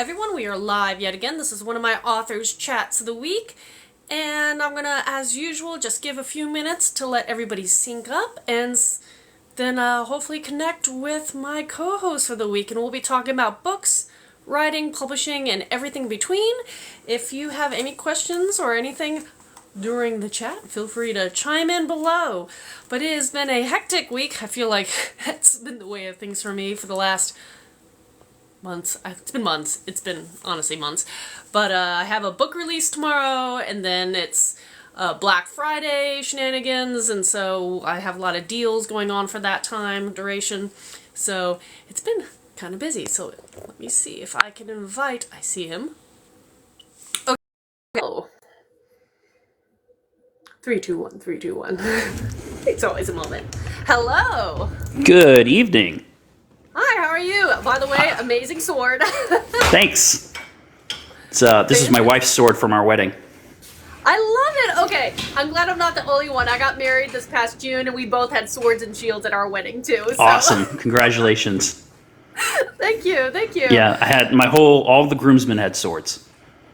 everyone. We are live yet again. This is one of my authors' chats of the week. And I'm going to, as usual, just give a few minutes to let everybody sync up and then hopefully connect with my co-host for the week. And we'll be talking about books, writing, publishing, and everything between. If you have any questions or anything during the chat, feel free to chime in below. But it has been a hectic week. I feel like it's been the way of things for me for the last months. It's been months. It's been, honestly, months. But I have a book release tomorrow, and then it's Black Friday shenanigans, and so I have a lot of deals going on for that time duration. So it's been kind of busy. So let me see if I can invite. I see him. Okay. Oh. 3, 2, 1, 3, 2, 1. It's always a moment. Hello. Good evening. Hi, how are you? By the way, amazing sword. Thanks. This is my wife's sword from our wedding. I love it. Okay, I'm glad I'm not the only one. I got married this past June, and we both had swords and shields at our wedding too. So. Awesome. Congratulations. Thank you. Thank you. Yeah, I had all the groomsmen had swords.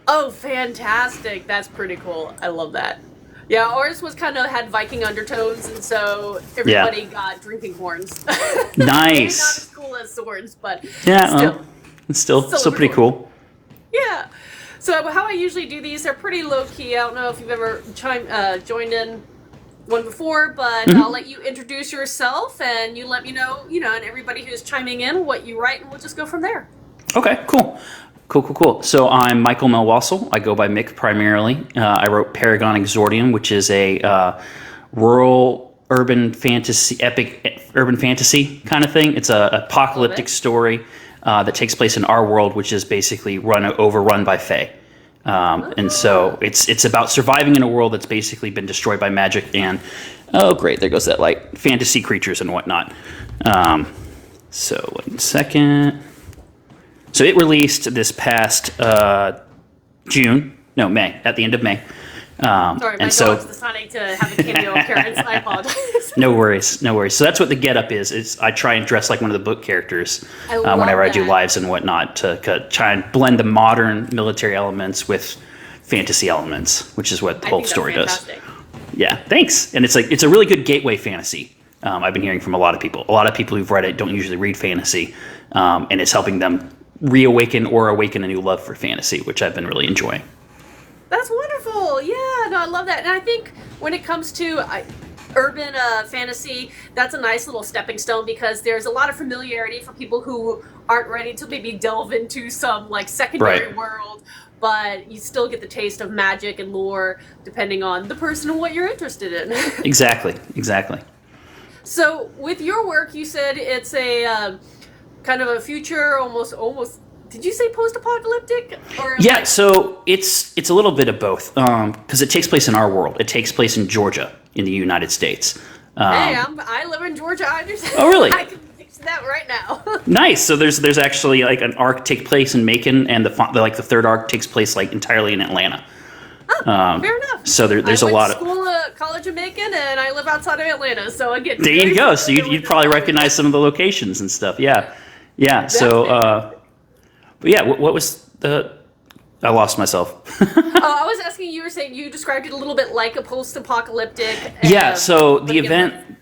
Oh, fantastic. That's pretty cool. I love that. Yeah, ours was kind of had Viking undertones, and so everybody got drinking horns. Nice. Maybe not as cool as swords, but yeah, still pretty cool. Yeah. So how I usually do these, they're pretty low-key. I don't know if you've ever joined in one before, but I'll let you introduce yourself, and you let me know, and everybody who's chiming in, what you write, and we'll just go from there. Okay, cool. Cool. So I'm Mikel Melwasul. I go by Mick primarily. I wrote Paragon Exordium, which is a rural urban fantasy, epic urban fantasy kind of thing. It's an apocalyptic story that takes place in our world, which is basically overrun by Fae. And so it's about surviving in a world that's basically been destroyed by magic and, oh great, there goes that light, fantasy creatures and whatnot. So 1 second. So it released this past May, at the end of May. Sorry, my dog's deciding to have a cameo appearance. I apologize. No worries. So that's what the getup is I try and dress like one of the book characters whenever I do lives and whatnot to try and blend the modern military elements with fantasy elements, which is what the whole story does. Yeah, thanks. And it's a really good gateway fantasy. I've been hearing from a lot of people. A lot of people who've read it don't usually read fantasy, and it's helping them reawaken or awaken a new love for fantasy, which I've been really enjoying. That's wonderful. Yeah, no, I love that. And I think when it comes to urban fantasy, that's a nice little stepping stone because there's a lot of familiarity for people who aren't ready to maybe delve into some secondary world, but you still get the taste of magic and lore depending on the person and what you're interested in. Exactly. So with your work, you said it's a kind of a future, almost. Did you say post-apocalyptic? Or yeah, so it's a little bit of both because it takes place in our world. It takes place in Georgia, in the United States. I live in Georgia. I understand. Oh, really? I can fix that right now. Nice. So there's actually an arc take place in Macon, and the third arc takes place entirely in Atlanta. Oh, fair enough. So there's a lot of college in Macon, and I live outside of Atlanta. So again, there you go. So you'd probably recognize some of the locations and stuff. Yeah. So. But yeah, what was I lost myself. I was asking, you were saying you described it a little bit like a post-apocalyptic. Yeah, so the event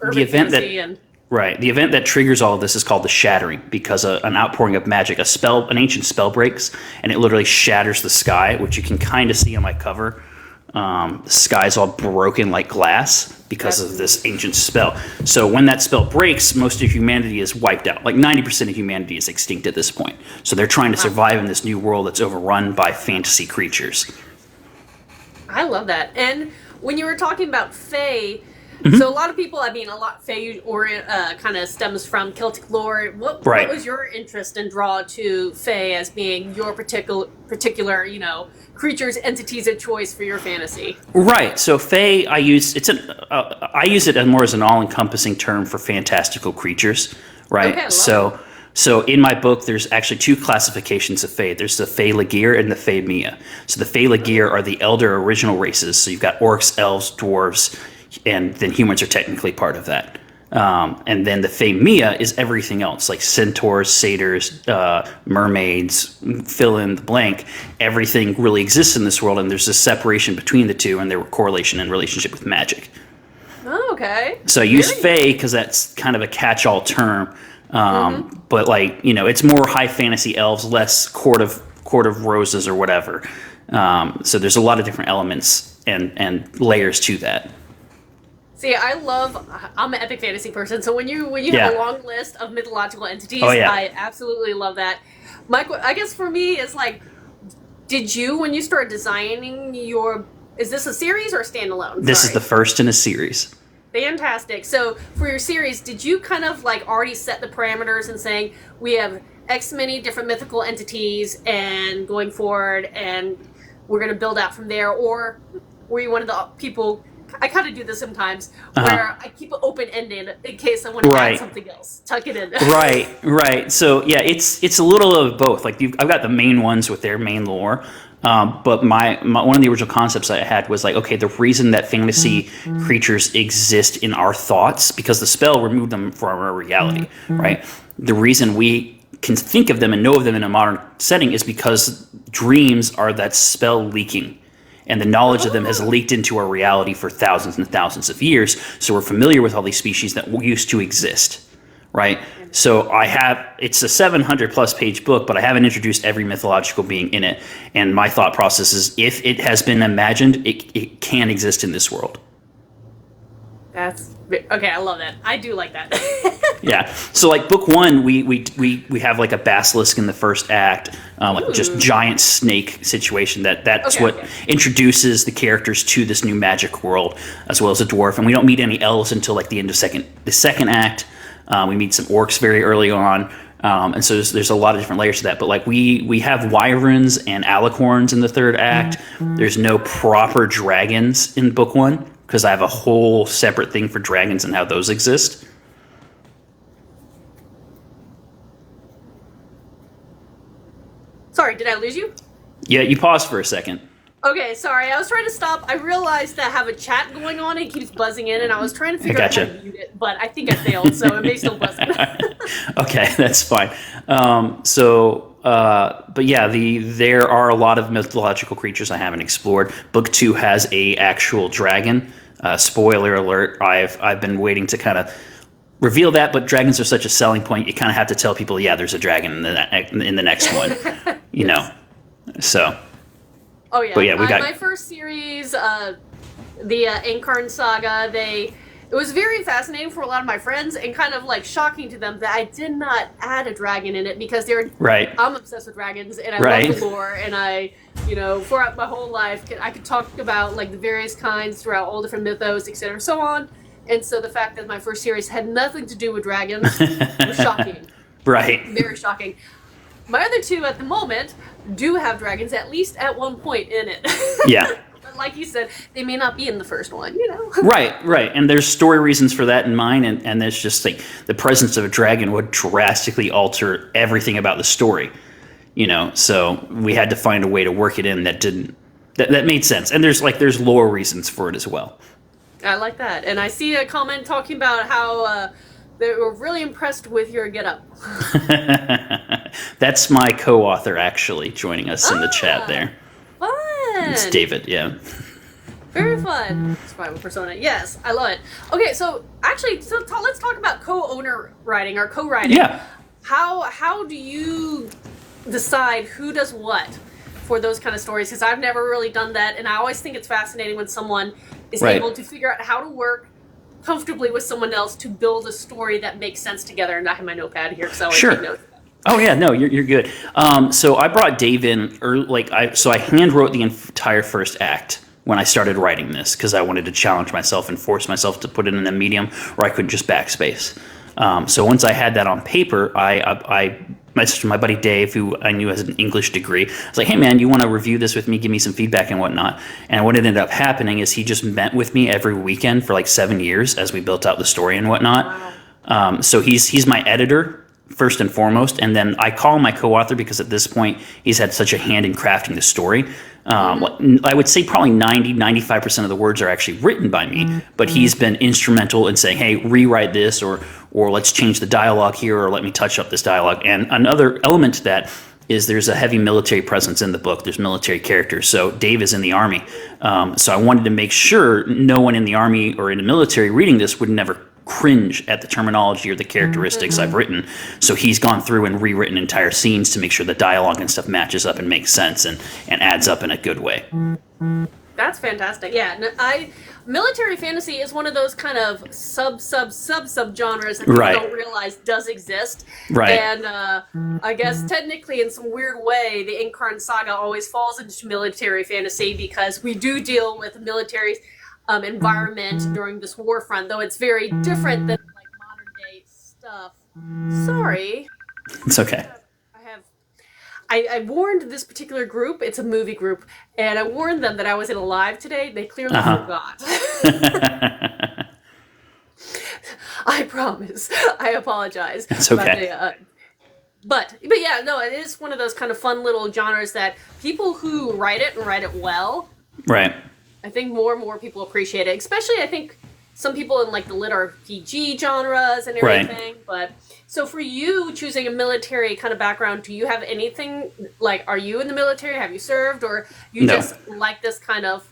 that triggers all of this is called the Shattering because an outpouring of magic, an ancient spell breaks, and it literally shatters the sky, which you can kind of see on my cover. The sky's all broken like glass because of this ancient spell. So when that spell breaks, most of humanity is wiped out. 90% of humanity is extinct at this point. So they're trying to survive in this new world that's overrun by fantasy creatures. I love that. And when you were talking about Fae, so a lot of people, Fae kind of stems from Celtic lore. What was your interest and draw to Fae as being your particular, creatures, entities of choice for your fantasy? Right. So Fae, I use it more as an all-encompassing term for fantastical creatures. Right. Okay, so in my book, there's actually 2 classifications of Fae. There's the Fae Ligir and the Fae Mia. So the Fae Ligir are the elder original races. So you've got orcs, elves, dwarves, and then humans are technically part of that. And then the Femia is everything else, like centaurs, satyrs, mermaids, fill in the blank. Everything really exists in this world, and there's a separation between the two, and their correlation and relationship with magic. Oh, okay. So I use Fae because that's kind of a catch-all term. But like, you know, it's more high fantasy elves, less court of roses or whatever. So there's a lot of different elements and layers to that. See, I'm an epic fantasy person, so when you have a long list of mythological entities, I absolutely love that. Michael, I guess for me, it's like, did you, when you started designing is this a series or a standalone? This is the first in a series. Fantastic. So for your series, did you kind of like already set the parameters and saying, we have X many different mythical entities and going forward, and we're going to build out from there? Or were you one of the people... I kind of do this sometimes, where I keep it open-ended in case I want to add something else. Tuck it in. Right. So, yeah, it's a little of both. Like, I've got the main ones with their main lore, but my one of the original concepts I had was like, okay, the reason that fantasy creatures exist in our thoughts, because the spell removed them from our reality, right? The reason we can think of them and know of them in a modern setting is because dreams are that spell leaking. And the knowledge of them has leaked into our reality for thousands and thousands of years. So we're familiar with all these species that used to exist, right? So it's a 700 plus page book, but I haven't introduced every mythological being in it. And my thought process is, if it has been imagined, it can exist in this world. Okay, I love that. I do like that. Yeah. So like book one, we have like a basilisk in the first act, like just giant snake situation. That's what introduces the characters to this new magic world, as well as a dwarf. And we don't meet any elves until like the end of the second act. We meet some orcs very early on. And so there's a lot of different layers to that. But like we have wyverns and alicorns in the third act. There's no proper dragons in book one, because I have a whole separate thing for dragons and how those exist. Sorry, did I lose you? Yeah, you paused for a second. Okay, sorry. I was trying to stop. I realized that I have a chat going on and it keeps buzzing in, and I was trying to figure out how to mute it, but I think I failed, so it may still buzz in. Okay, that's fine. But yeah, there are a lot of mythological creatures I haven't explored. Book 2 has a actual dragon. Spoiler alert, I've been waiting to kind of reveal that, but dragons are such a selling point, you kind of have to tell people, yeah, there's a dragon in the next one, you know. So. Oh yeah. But yeah, we got my first series, the Incarn Saga. It was very fascinating for a lot of my friends, and kind of like shocking to them that I did not add a dragon in it, because I'm obsessed with dragons, and I love the lore, and throughout my whole life, I could talk about like the various kinds throughout all different mythos, etc., so on. And so the fact that my first series had nothing to do with dragons was shocking. Right. Very shocking. My other two at the moment do have dragons, at least at one point in it. Yeah. But like you said, they may not be in the first one, you know? Right. And there's story reasons for that in mind, and there's just like the presence of a dragon would drastically alter everything about the story, you know? So we had to find a way to work it in that made sense. And there's lore reasons for it as well. I like that. And I see a comment talking about how they were really impressed with your getup. That's my co-author, actually, joining us in the chat there. Fun! It's David, yeah. Very fun. Survival persona. Yes, I love it. Okay, so actually, let's talk about co-owner writing or co-writing. Yeah. How do you decide who does what for those kind of stories? Because I've never really done that, and I always think it's fascinating when someone is able to figure out how to work comfortably with someone else to build a story that makes sense together. And I have my notepad here, so I take notes. Oh yeah, no, you're good. So I brought Dave in, I hand wrote the entire first act when I started writing this, because I wanted to challenge myself and force myself to put it in a medium where I couldn't just backspace. So once I had that on paper, I messaged my buddy Dave, who I knew has an English degree. I was like, hey man, you want to review this with me, give me some feedback and whatnot? And what ended up happening is he just met with me every weekend for like 7 years as we built out the story and whatnot. Wow. So he's my editor. first and foremost, and then I call him my co-author because at this point he's had such a hand in crafting the story. I would say probably 95% of the words are actually written by me, but he's been instrumental in saying, hey, rewrite this, or let's change the dialogue here, or let me touch up this dialogue. And another element to that is there's a heavy military presence in the book. There's military characters. So Dave is in the Army. So I wanted to make sure no one in the Army or in the military reading this would never cringe at the terminology or the characteristics I've written. So he's gone through and rewritten entire scenes to make sure the dialogue and stuff matches up and makes sense and adds up in a good way. That's fantastic. Yeah, military fantasy is one of those kind of sub genres that people don't realize does exist. Right. And I guess technically, in some weird way, the Incarn Saga always falls into military fantasy because we do deal with military environment during this war front, though it's very different than like modern day stuff. Sorry. It's okay. I warned this particular group, it's a movie group, and I warned them that I was in a live today. They clearly forgot. I promise. I apologize. It's okay. But yeah, no, it is one of those kind of fun little genres that people who write it and write it well. Right. I think more and more people appreciate it, especially I think some people in like the lit RPG genres and everything. Right. But so for you choosing a military kind of background, do you have anything like, are you in the military? Have you served, or you just like this kind of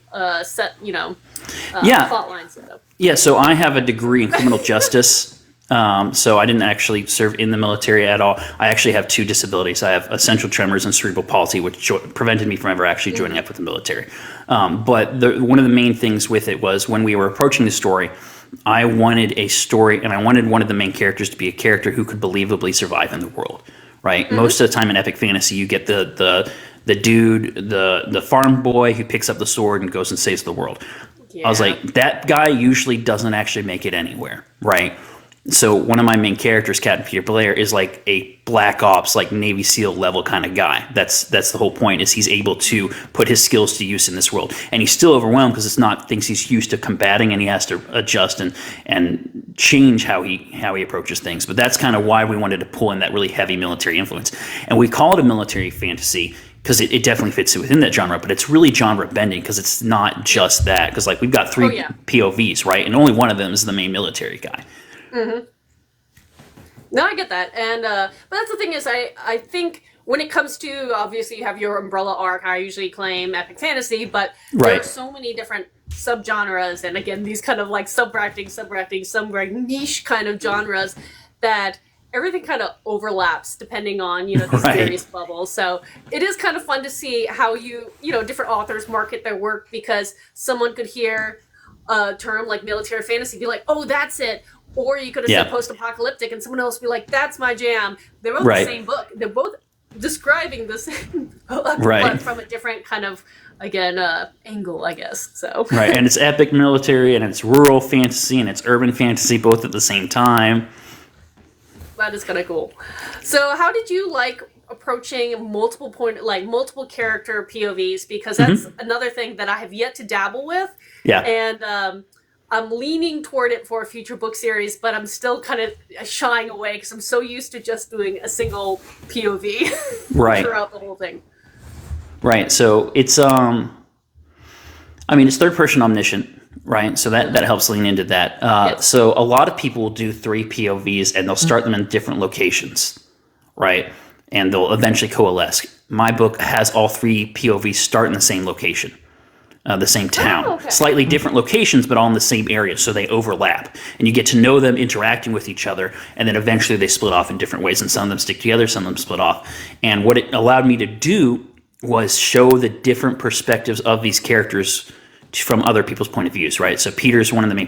set, plot line setup? Yeah. So I have a degree in criminal justice. So I didn't actually serve in the military at all. I actually have 2 disabilities. I have essential tremors and cerebral palsy, which prevented me from ever actually joining up with the military. But one of the main things with it was when we were approaching the story, I wanted a story, and I wanted one of the main characters to be a character who could believably survive in the world, right? Most of the time in epic fantasy, you get the dude, the farm boy who picks up the sword and goes and saves the world. Yeah. I was like, that guy usually doesn't actually make it anywhere, right? So one of my main characters, Captain Peter Blair, is like a Black Ops, like Navy SEAL level kind of guy. That's the whole point, is he's able to put his skills to use in this world. And he's still overwhelmed because it's not things he's used to combating, and he has to adjust and change how he approaches things. But that's kind of why we wanted to pull in that really heavy military influence. And we call it a military fantasy because it definitely fits within that genre, but it's really genre bending because it's not just that. Because like we've got 3 POVs, right? And only one of them is the main military guy. Mm-hmm. No, I get that, and but that's the thing is, I think when it comes to, obviously you have your umbrella arc, I usually claim epic fantasy, but there are so many different subgenres, and again, these kind of like sub-bracketing, some like niche kind of genres that everything kind of overlaps depending on, these various bubbles. So it is kind of fun to see how different authors market their work, because someone could hear a term like military fantasy, be like, oh, that's it. Or you could have said post-apocalyptic, and someone else would be like, that's my jam. They're both the same book. They're both describing the same book, but from a different kind of, again, angle, I guess. So Right, and it's epic military, and it's rural fantasy, and it's urban fantasy, both at the same time. That is kind of cool. So how did you like approaching multiple character POVs? Because that's another thing that I have yet to dabble with. Yeah. And I'm leaning toward it for a future book series, but I'm still kind of shying away because I'm so used to just doing a single POV throughout the whole thing. Right. So it's it's third person omniscient, right? So that helps lean into that. So a lot of people will do 3 POVs and they'll start them in different locations, right? And they'll eventually coalesce. My book has all 3 POVs start in the same location. The same town. Slightly different locations, but all in the same area, so they overlap. And you get to know them interacting with each other, and then eventually they split off in different ways, and some of them stick together, some of them split off. And what it allowed me to do was show the different perspectives of these characters from other people's point of views, right? So Peter's one of the main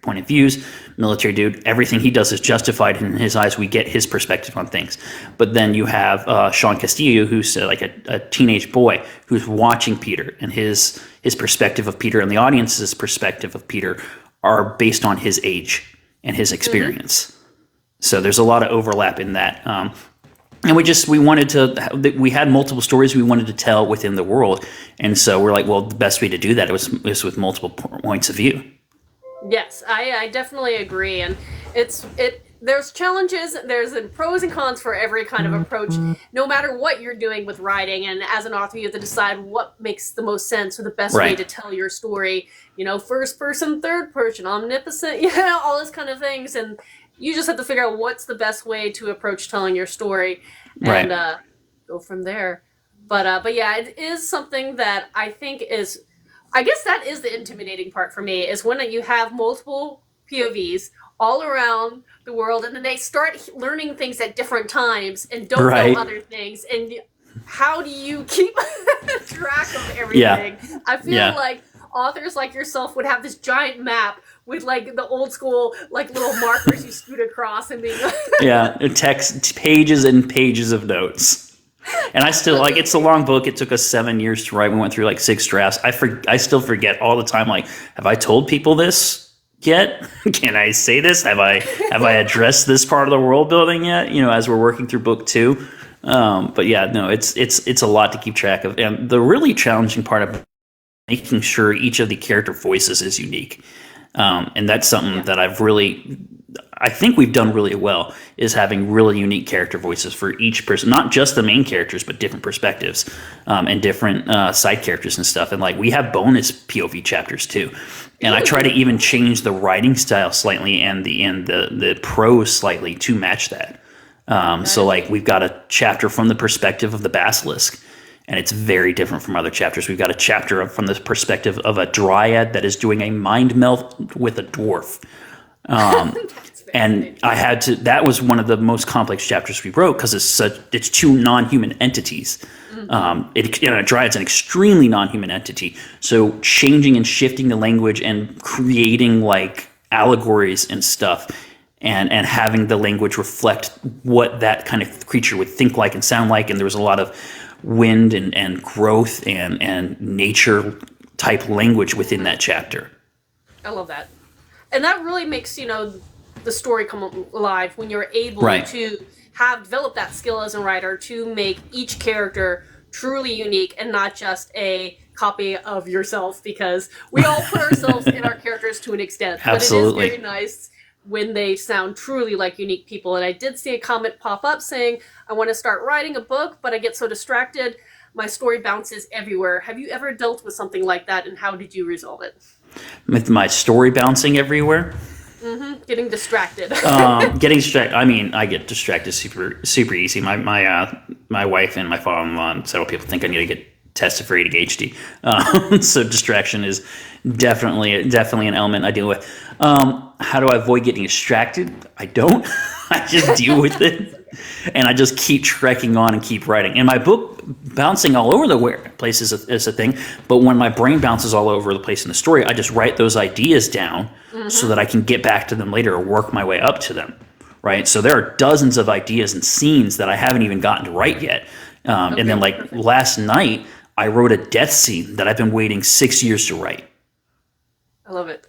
point of views, military dude. Everything he does is justified in his eyes. We get his perspective on things. But then you have Sean Castillo, who's like a teenage boy who's watching Peter, and his perspective of Peter and the audience's perspective of Peter are based on his age and his experience. So there's a lot of overlap in that. And we had multiple stories we wanted to tell within the world. And so we're like, well, the best way to do that was with multiple points of view. Yes, I definitely agree. And there's challenges, there's pros and cons for every kind of approach, no matter what you're doing with writing. And as an author, you have to decide what makes the most sense or the best way to tell your story. You know, first person, third person, omniscient, all those kind of things. And you just have to figure out what's the best way to approach telling your story and go from there. But yeah, it is something that I think is, I guess that is the intimidating part for me, is when you have multiple POVs all around the world, and then they start learning things at different times and don't know other things. And how do you keep track of everything? Yeah. I feel like authors like yourself would have this giant map with like the old school like little markers you scoot across and being text, pages and pages of notes. And I still, like, it's a long book. It took us 7 years to write. We went through like 6 drafts. I still forget all the time, like, have I told people this yet? Can I say this? Have I addressed this part of the world building yet? You know, as we're working through book 2. But yeah, no, it's a lot to keep track of. And the really challenging part of making sure each of the character voices is unique. And that's something that I think we've done really well, is having really unique character voices for each person, not just the main characters, but different perspectives, and different side characters and stuff. And like, we have bonus POV chapters too. And I try to even change the writing style slightly and the prose slightly to match that. So like, we've got a chapter from the perspective of the basilisk, and it's very different from other chapters. We've got a chapter from the perspective of a dryad that is doing a mind meld with a dwarf. And I had to, that was one of the most complex chapters we wrote, because it's 2 non-human entities. A dryad's an extremely non-human entity. So changing and shifting the language and creating like allegories and stuff, and having the language reflect what that kind of creature would think like and sound like. And there was a lot of wind and growth and nature type language within that chapter. I love that. And that really makes, the story come alive when you're able to develop that skill as a writer to make each character truly unique and not just a copy of yourself, because we all put ourselves in our characters to an extent. Absolutely. But it is very nice when they sound truly like unique people. And I did see a comment pop up saying, I want to start writing a book, but I get so distracted, my story bounces everywhere. Have you ever dealt with something like that, and how did you resolve it? With my story bouncing everywhere? Mm-hmm. Getting distracted. Getting distracted. I mean, I get distracted super easy. My wife and my father-in-law and several people think I need to get tested for ADHD. So distraction is definitely an element I deal with. How do I avoid getting distracted? I don't. I just deal with it. And I just keep trekking on and keep writing. And my book bouncing all over the place is a thing. But when my brain bounces all over the place in the story, I just write those ideas down so that I can get back to them later or work my way up to them. Right? So there are dozens of ideas and scenes that I haven't even gotten to write yet. And then like last night, I wrote a death scene that I've been waiting 6 years to write. I love it.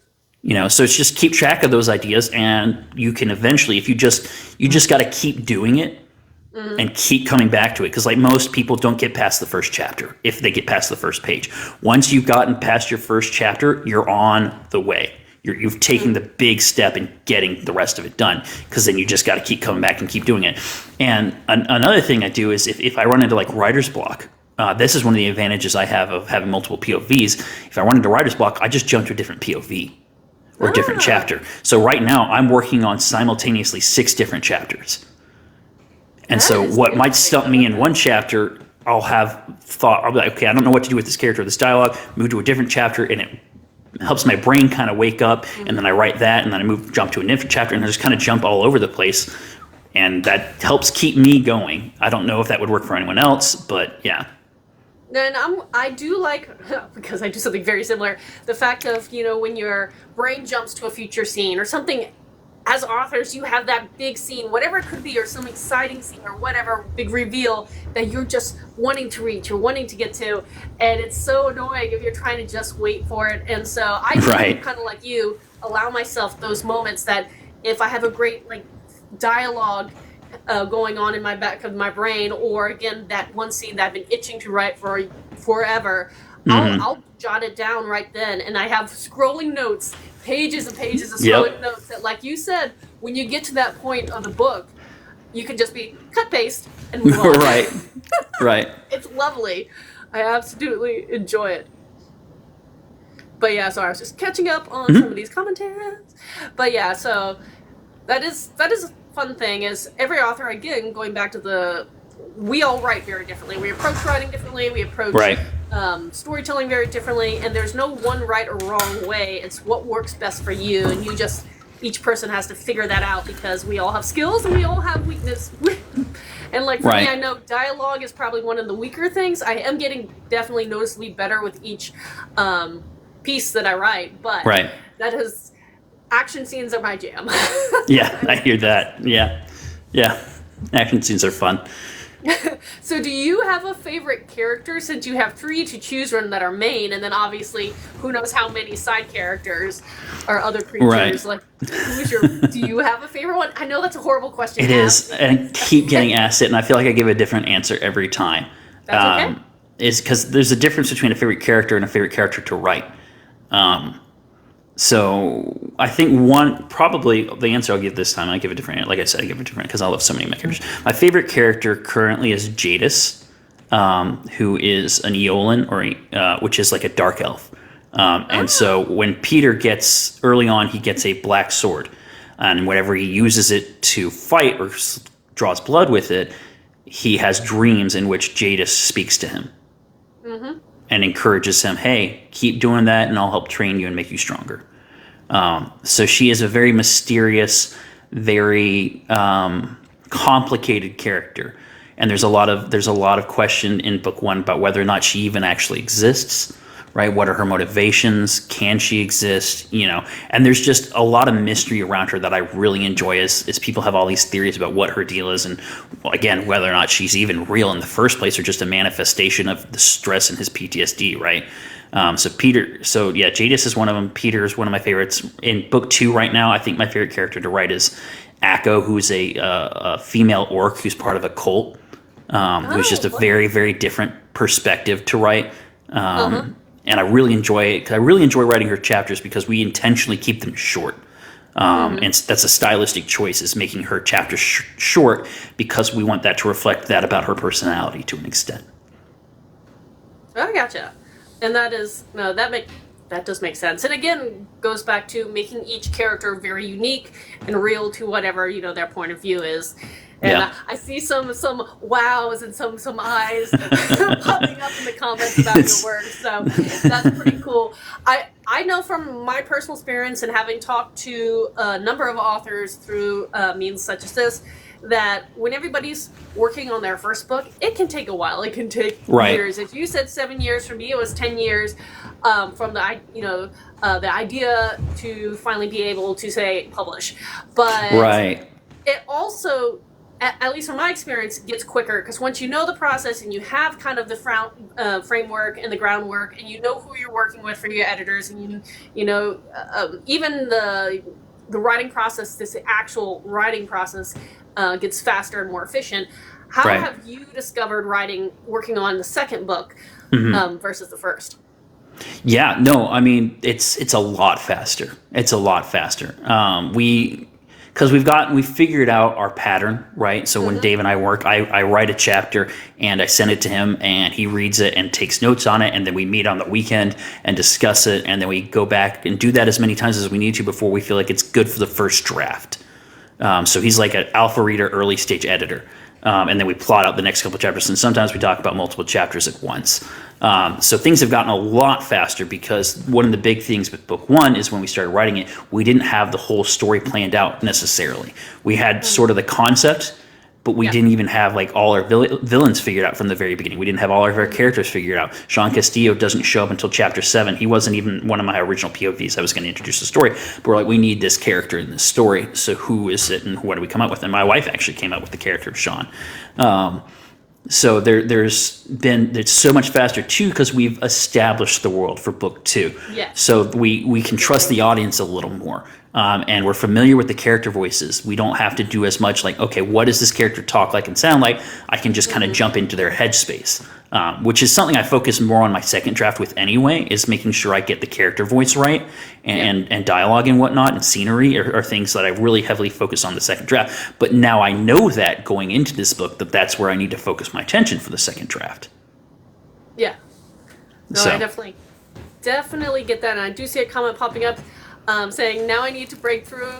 So it's just keep track of those ideas, and you can eventually, if you just got to keep doing it and keep coming back to it. Because like most people don't get past the first chapter if they get past the first page. Once you've gotten past your first chapter, you're on the way. You've taken the big step in getting the rest of it done, because then you just got to keep coming back and keep doing it. And another thing I do is if I run into like writer's block, this is one of the advantages I have of having multiple POVs. If I run into writer's block, I just jump to a different POV. Or a different chapter. So right now, I'm working on simultaneously 6 different chapters. And so what might stump me in one chapter, I'll be like, okay, I don't know what to do with this character or this dialogue, move to a different chapter, and it helps my brain kind of wake up, and then I write that, and then I jump to a different chapter, and I just kind of jump all over the place. And that helps keep me going. I don't know if that would work for anyone else, but yeah. And I do like, because I do something very similar, the fact of, when your brain jumps to a future scene or something. As authors, you have that big scene, whatever it could be, or some exciting scene or whatever, big reveal that you're just wanting to reach or wanting to get to. And it's so annoying if you're trying to just wait for it. And so I do, kind of like you, allow myself those moments that if I have a great dialogue going on in my back of my brain, or again that one scene that I've been itching to write for forever, I'll jot it down right then, and I have scrolling notes, pages and pages of scrolling notes that, like you said, when you get to that point of the book, you can just be cut paste and move on. Right. It's lovely. I absolutely enjoy it. But yeah, so I was just catching up on some of these commentaries. But yeah, so that is a fun thing. Is every author, again, going back to we all write very differently. We approach writing differently. We approach storytelling very differently. And there's no one right or wrong way. It's what works best for you. And each person has to figure that out, because we all have skills and we all have weakness. And like for me, I know dialogue is probably one of the weaker things. I am getting definitely noticeably better with each piece that I write, but that is, action scenes are my jam. Yeah, I hear that. Yeah. Action scenes are fun. So do you have a favorite character, since you have 3 to choose from that are main, and then obviously who knows how many side characters or other creatures? Like, do you have a favorite one? I know that's a horrible question. It is, and I keep getting asked it, and I feel like I give a different answer every time. That's okay. Is because there's a difference between a favorite character and a favorite character to write. So I think probably the answer I'll give this time, I give a different, like I said, I give a different, because I love so many of my characters. My favorite character currently is Jadis, who is an Eolan, which is like a dark elf. And so when Peter early on, he gets a black sword, and whenever he uses it to fight or draws blood with it, he has dreams in which Jadis speaks to him. And encourages him, hey, keep doing that and I'll help train you and make you stronger. So she is a very mysterious, very complicated character. And there's a lot of question in book 1 about whether or not she even actually exists, right? What are her motivations? Can she exist? And there's just a lot of mystery around her that I really enjoy as people have all these theories about what her deal is, and again, whether or not she's even real in the first place or just a manifestation of the stress and his PTSD, right? Jadis is one of them. Peter is one of my favorites. In book 2 right now, I think my favorite character to write is Akko, who's a female orc who's part of a cult, who's just a very, very different perspective to write. And I really enjoy it, because I really enjoy writing her chapters because we intentionally keep them short. And that's a stylistic choice, is making her chapters short, because we want that to reflect that about her personality to an extent. I gotcha. And that does make sense. And again, goes back to making each character very unique and real to whatever, their point of view is. And I see some wows and some eyes popping up in the comments about your work, so that's pretty cool. I know from my personal experience and having talked to a number of authors through means such as this, that when everybody's working on their first book, it can take a while. It can take years. If you said 7 years, for me it was 10 years from the idea to finally be able to say publish. But it also, at least from my experience, gets quicker, because once you know the process and you have kind of the framework and the groundwork, and you know who you're working with for your editors, and even the writing process, this actual writing process gets faster and more efficient. How have you discovered working on the second book versus the first? Yeah, no, I mean, it's a lot faster. It's a lot faster. Because we've figured out our pattern, right? So when Dave and I work, I write a chapter and I send it to him, and he reads it and takes notes on it, and then we meet on the weekend and discuss it, and then we go back and do that as many times as we need to before we feel like it's good for the first draft. So he's like an alpha reader, early stage editor. And then we plot out the next couple chapters, and sometimes we talk about multiple chapters at once. So things have gotten a lot faster, because one of the big things with book 1 is when we started writing it, we didn't have the whole story planned out necessarily. We had sort of the concept, but we didn't even have like all our villains figured out from the very beginning. We didn't have all of our characters figured out. Sean Castillo doesn't show up until chapter 7. He wasn't even one of my original POVs. I was going to introduce the story, but we're like, we need this character in this story. So who is it, and what do we come up with? And my wife actually came up with the character of Sean. So there's so much faster too, because we've established the world for book 2. Yeah. So we can trust the audience a little more. and we're familiar with the character voices. We don't have to do as much like, okay, what does this character talk like and sound like? I can just kind of jump into their headspace, which is something I focus more on my second draft with anyway, is making sure I get the character voice right and dialogue and whatnot and scenery are things that I really heavily focus on the second draft. But now I know that going into this book that's where I need to focus my attention for the second draft. Yeah. No, I definitely get that. And I do see a comment popping up saying, now I need to break through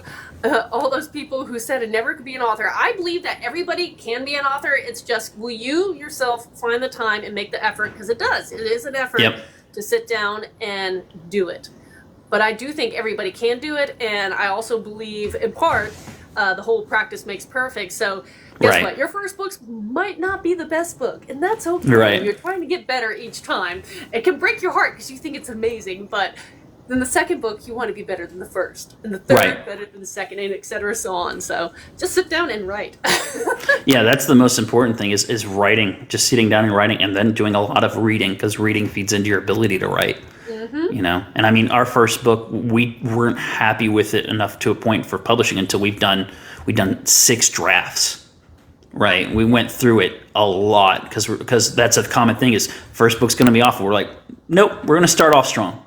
all those people who said it never could be an author. I believe that everybody can be an author. It's just, will you yourself find the time and make the effort? Because it does. It is an effort to sit down and do it. But I do think everybody can do it. And I also believe, in part, the whole practice makes perfect. So guess what? Your first book might not be the best book. And that's okay. Right. You're trying to get better each time. It can break your heart because you think it's amazing. But then the second book, you want to be better than the first. And the third, better than the second, and et cetera, so on. So just sit down and write. Yeah, that's the most important thing is writing. Just sitting down and writing, and then doing a lot of reading, because reading feeds into your ability to write. You know, and I mean, our first book, we weren't happy with it enough to a point for publishing until we've done 6 drafts. Right, we went through it a lot because that's a common thing. Is first book's going to be awful. We're like, nope, we're going to start off strong.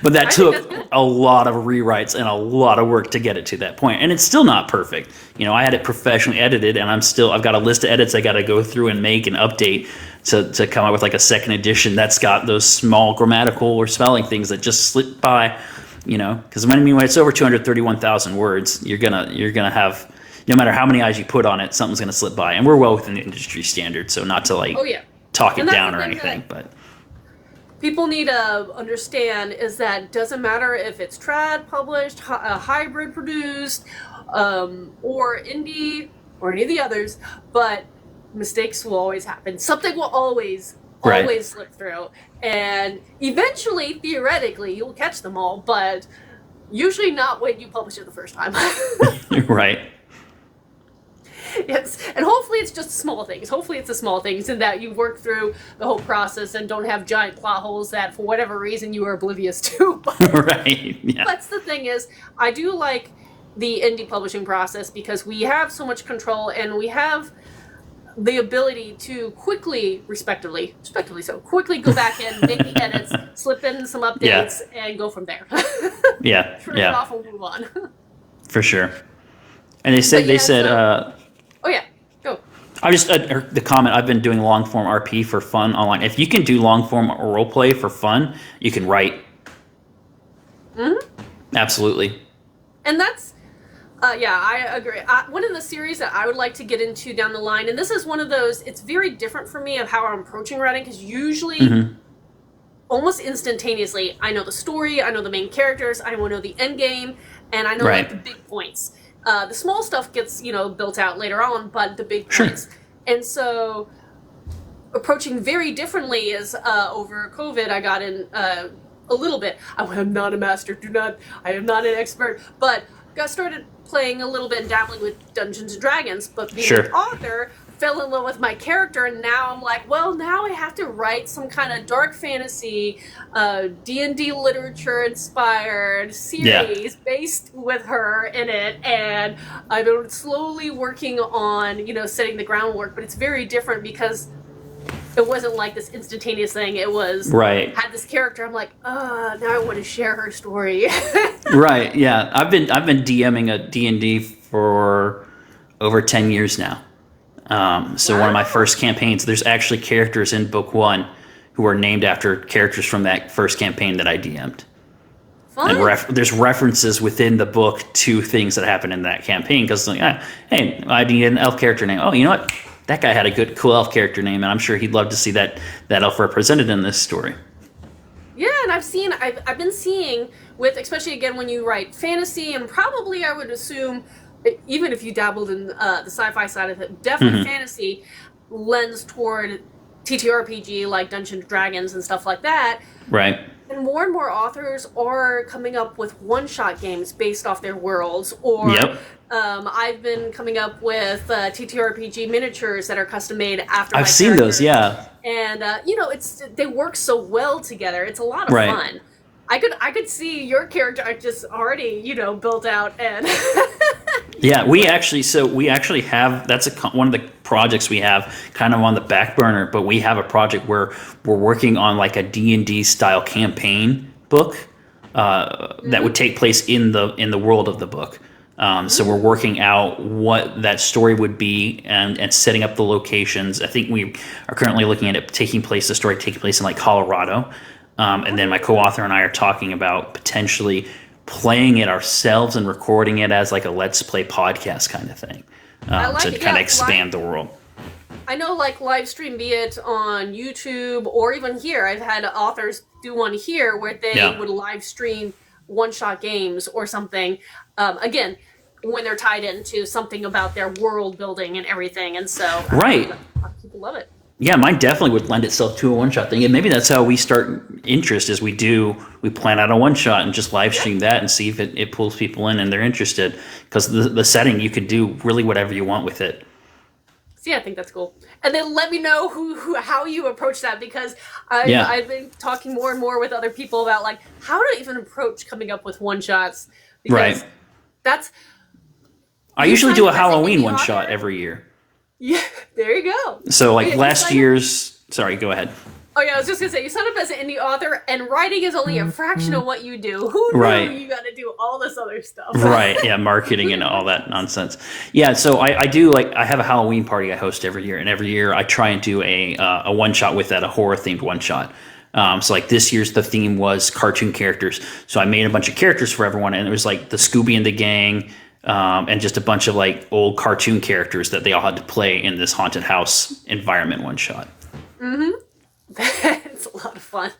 But that took a lot of rewrites and a lot of work to get it to that point. And it's still not perfect. You know, I had it professionally edited, and I've got a list of edits I got to go through and make and update to come up with like a second edition that's got those small grammatical or spelling things that just slip by, you know, because when it's over 231,000 words, you're gonna have, no matter how many eyes you put on it, something's gonna slip by. And we're well within the industry standard, so not to talk it down or anything, but people need to understand is that it doesn't matter if it's trad published, hybrid produced, or indie, or any of the others, but mistakes will always happen. Something will always slip through. And eventually, theoretically, you'll catch them all, but usually not when you publish it the first time. Right. Yes, and hopefully it's just small things. Hopefully it's the small things, and that you work through the whole process and don't have giant plot holes that, for whatever reason, you are oblivious to. Right. Yeah. But the thing is, I do like the indie publishing process because we have so much control, and we have the ability to quickly, respectively so, quickly go back in, make the edits, slip in some updates, and go from there. Turn it off and move on. For sure. And they said, oh yeah, go. I just the comment. I've been doing long form RP for fun online. If you can do long form role play for fun, you can write. Absolutely. And that's, I agree. One of the series that I would like to get into down the line, and this is one of those. It's very different for me of how I'm approaching writing, because usually, almost instantaneously, I know the story, I know the main characters, I know the end game, and I know like the big points. The small stuff gets, built out later on, but the big points. And so approaching very differently is over COVID, I got in a little bit. I am not a master, I am not an expert, but got started playing a little bit and dabbling with Dungeons and Dragons, but being an author, fell in love with my character, and now I'm like, well, now I have to write some kind of dark fantasy, D&D literature inspired series based with her in it, and I've been slowly working on, setting the groundwork, but it's very different because it wasn't like this instantaneous thing. It was, had this character, I'm like, now I want to share her story. Right, yeah. I've been DMing a D&D for over 10 years now. So one of my first campaigns, there's actually characters in book 1 who are named after characters from that first campaign that I DM'd. Fun. And there's references within the book to things that happened in that campaign, because like, hey, I need an elf character name. Oh, you know what? That guy had a cool elf character name, and I'm sure he'd love to see that elf represented in this story. Yeah, and I've been seeing with, especially again when you write fantasy, and probably I would assume, even if you dabbled in the sci-fi side of it, definitely fantasy lends toward TTRPG like Dungeons and Dragons and stuff like that. Right. And more authors are coming up with one-shot games based off their worlds, or I've been coming up with TTRPG miniatures that are custom-made after my I've seen those, yeah. And, they work so well together. It's a lot of fun. I could see your character just already, built out and Yeah, we actually have one of the projects we have kind of on the back burner, but we have a project where we're working on like a D&D style campaign book that would take place in the world of the book. So we're working out what that story would be and setting up the locations. I think we are currently looking at the story taking place in like Colorado. And then my co-author and I are talking about potentially playing it ourselves and recording it as like a Let's Play podcast kind of thing to kind of expand the world. I know, like, live stream, be it on YouTube or even here. I've had authors do one here where they would live stream one-shot games or something. Again, when they're tied into something about their world building and everything. And so people love it. Yeah, mine definitely would lend itself to a one-shot thing. And maybe that's how we start interest is we plan out a one-shot and just live stream that and see if it pulls people in and they're interested. Because the setting, you could do really whatever you want with it. So yeah, I think that's cool. And then let me know how you approach that, because I've been talking more and more with other people about like how to even approach coming up with one-shots. Because that's... I usually do a Halloween one-shot every year. Yeah, there you go. So like last year's... Sorry, go ahead. Oh yeah, I was just going to say, you sign up as an indie author, and writing is only a fraction of what you do. Who knew you got to do all this other stuff? Right, yeah, marketing and all that nonsense. Yeah, so I do, like, I have a Halloween party I host every year, and every year I try and do a one-shot with that, a horror-themed one-shot. So like this year's the theme was cartoon characters. So I made a bunch of characters for everyone, and it was like the Scooby and the Gang, and just a bunch of like old cartoon characters that they all had to play in this haunted house environment one-shot. Mm-hmm. That's a lot of fun.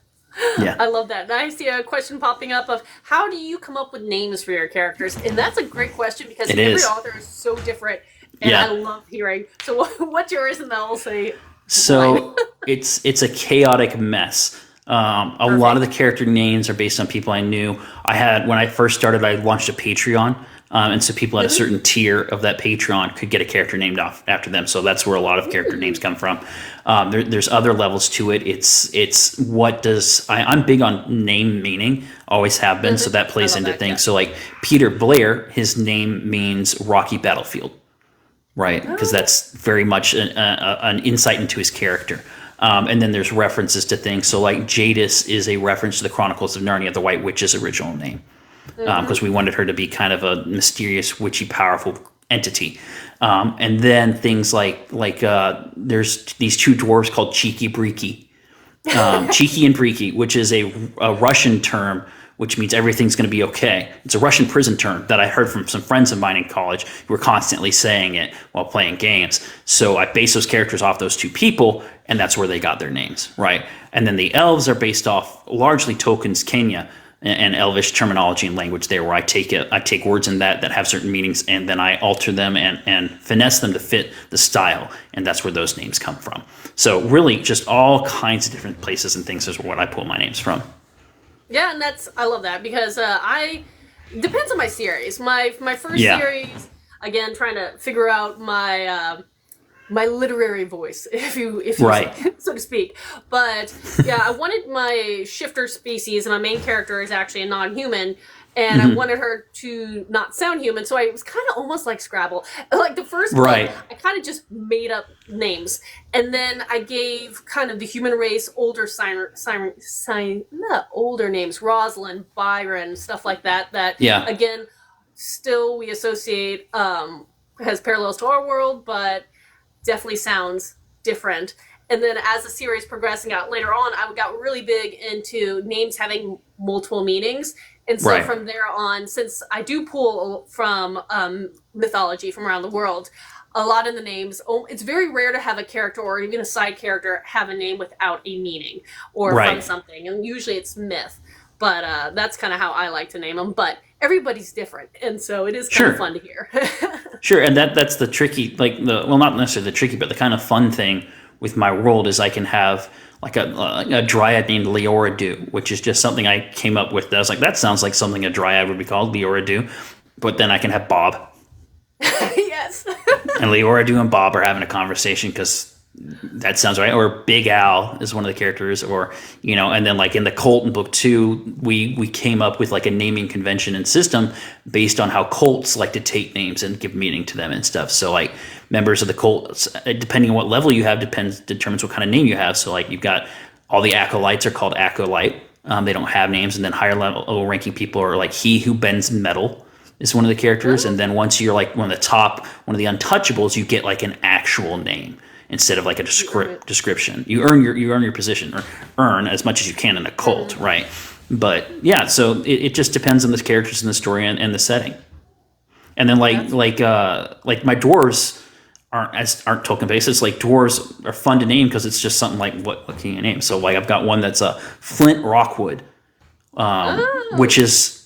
Yeah. I love that. And I see a question popping up of how do you come up with names for your characters? And that's a great question because every author is so different. And I love hearing. So what's yours? And then I'll say. So it's a chaotic mess. A lot of the character names are based on people I knew. When I first started, I launched a Patreon. And so people at a certain tier of that Patreon could get a character named after them. So that's where a lot of character names come from. There's other levels to it. I'm big on name meaning, always have been. So that plays into things. Yeah. So like Peter Blair, his name means rocky battlefield, right? Because that's very much an insight into his character. And then there's references to things. So like Jadis is a reference to the Chronicles of Narnia, the White Witch's original name. Because we wanted her to be kind of a mysterious, witchy, powerful entity. And then things like there's these two dwarves called Cheeky Breeky. Cheeky and Breeky, which is a Russian term, which means everything's going to be okay. It's a Russian prison term that I heard from some friends of mine in college who were constantly saying it while playing games. So I based those characters off those two people, and that's where they got their names, right? And then the elves are based off largely Tolkien's Kenya, and Elvish terminology and language there, where I take words in that have certain meanings, and then I alter them and finesse them to fit the style, and that's where those names come from. So really, just all kinds of different places and things is what I pull my names from. Yeah, and I love that because depends on my series. My first series, again, trying to figure out my literary voice, if you so to speak. But yeah, I wanted my shifter species, and my main character is actually a non-human, and I wanted her to not sound human, so I was kind of almost like Scrabble. Like the first book, I kind of just made up names, and then I gave kind of the human race older older names, Rosalind, Byron, stuff like that. Again, still we associate has parallels to our world, but definitely sounds different. And then as the series progressing out later on, I got really big into names having multiple meanings. And so from there on, since I do pull from mythology from around the world, a lot of the names, it's very rare to have a character or even a side character have a name without a meaning or from something. And usually it's myth. But that's kind of how I like to name them. But everybody's different, and so it is kind of fun to hear. Sure, and that's the tricky, not necessarily the tricky, but the kind of fun thing with my world is I can have like a dryad named Leoridu, which is just something I came up with. I was like, that sounds like something a dryad would be called, Leoridu. But then I can have Bob. Yes. And Leoridu and Bob are having a conversation because That sounds right. Or Big Al is one of the characters, or and then like in the cult in book 2, we came up with like a naming convention and system based on how cults like to take names and give meaning to them and stuff. So like members of the cults, depending on what level you have, determines what kind of name you have. So like you've got all the acolytes are called acolyte. They don't have names, and then higher level ranking people are like he who bends metal is one of the characters, and then once you're like one of the untouchables, you get like an actual name instead of like a description. You earn your position, or earn as much as you can in a cult, right? But yeah, so it just depends on the characters in the story and the setting. And then like my dwarves aren't token based. It's like dwarves are fun to name because it's just something like what can you name? So like I've got one that's a Flint Rockwood, which is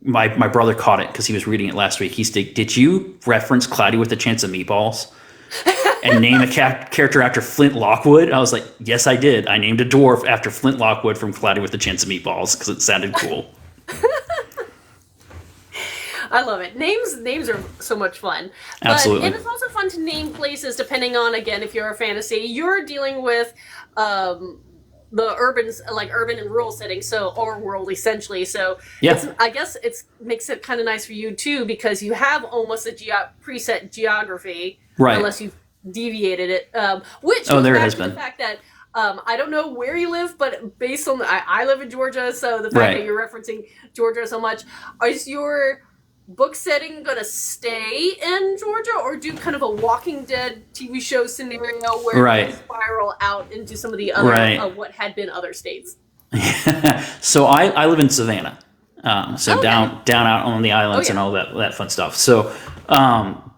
my brother caught it because he was reading it last week. He said, "Did you reference Cloudy with a Chance of Meatballs and name a character after Flint Lockwood?" I was like, "Yes, I did. I named a dwarf after Flint Lockwood from Cloudy with a Chance of Meatballs because it sounded cool." I love it. Names are so much fun. Absolutely. And it's also fun to name places depending on, again, if you're a fantasy, you're dealing with the urban and rural settings, so or world essentially. So yeah. I guess it makes it kind of nice for you too because you have almost a preset geography, right? Unless you've deviated it. Which there has been the fact that I don't know where you live, but based on I live in Georgia, so the fact that you're referencing Georgia so much, is your book setting going to stay in Georgia, or do kind of a Walking Dead TV show scenario where you spiral out into some of the other what had been other states? So I live in Savannah, down out on the islands and all that fun stuff. So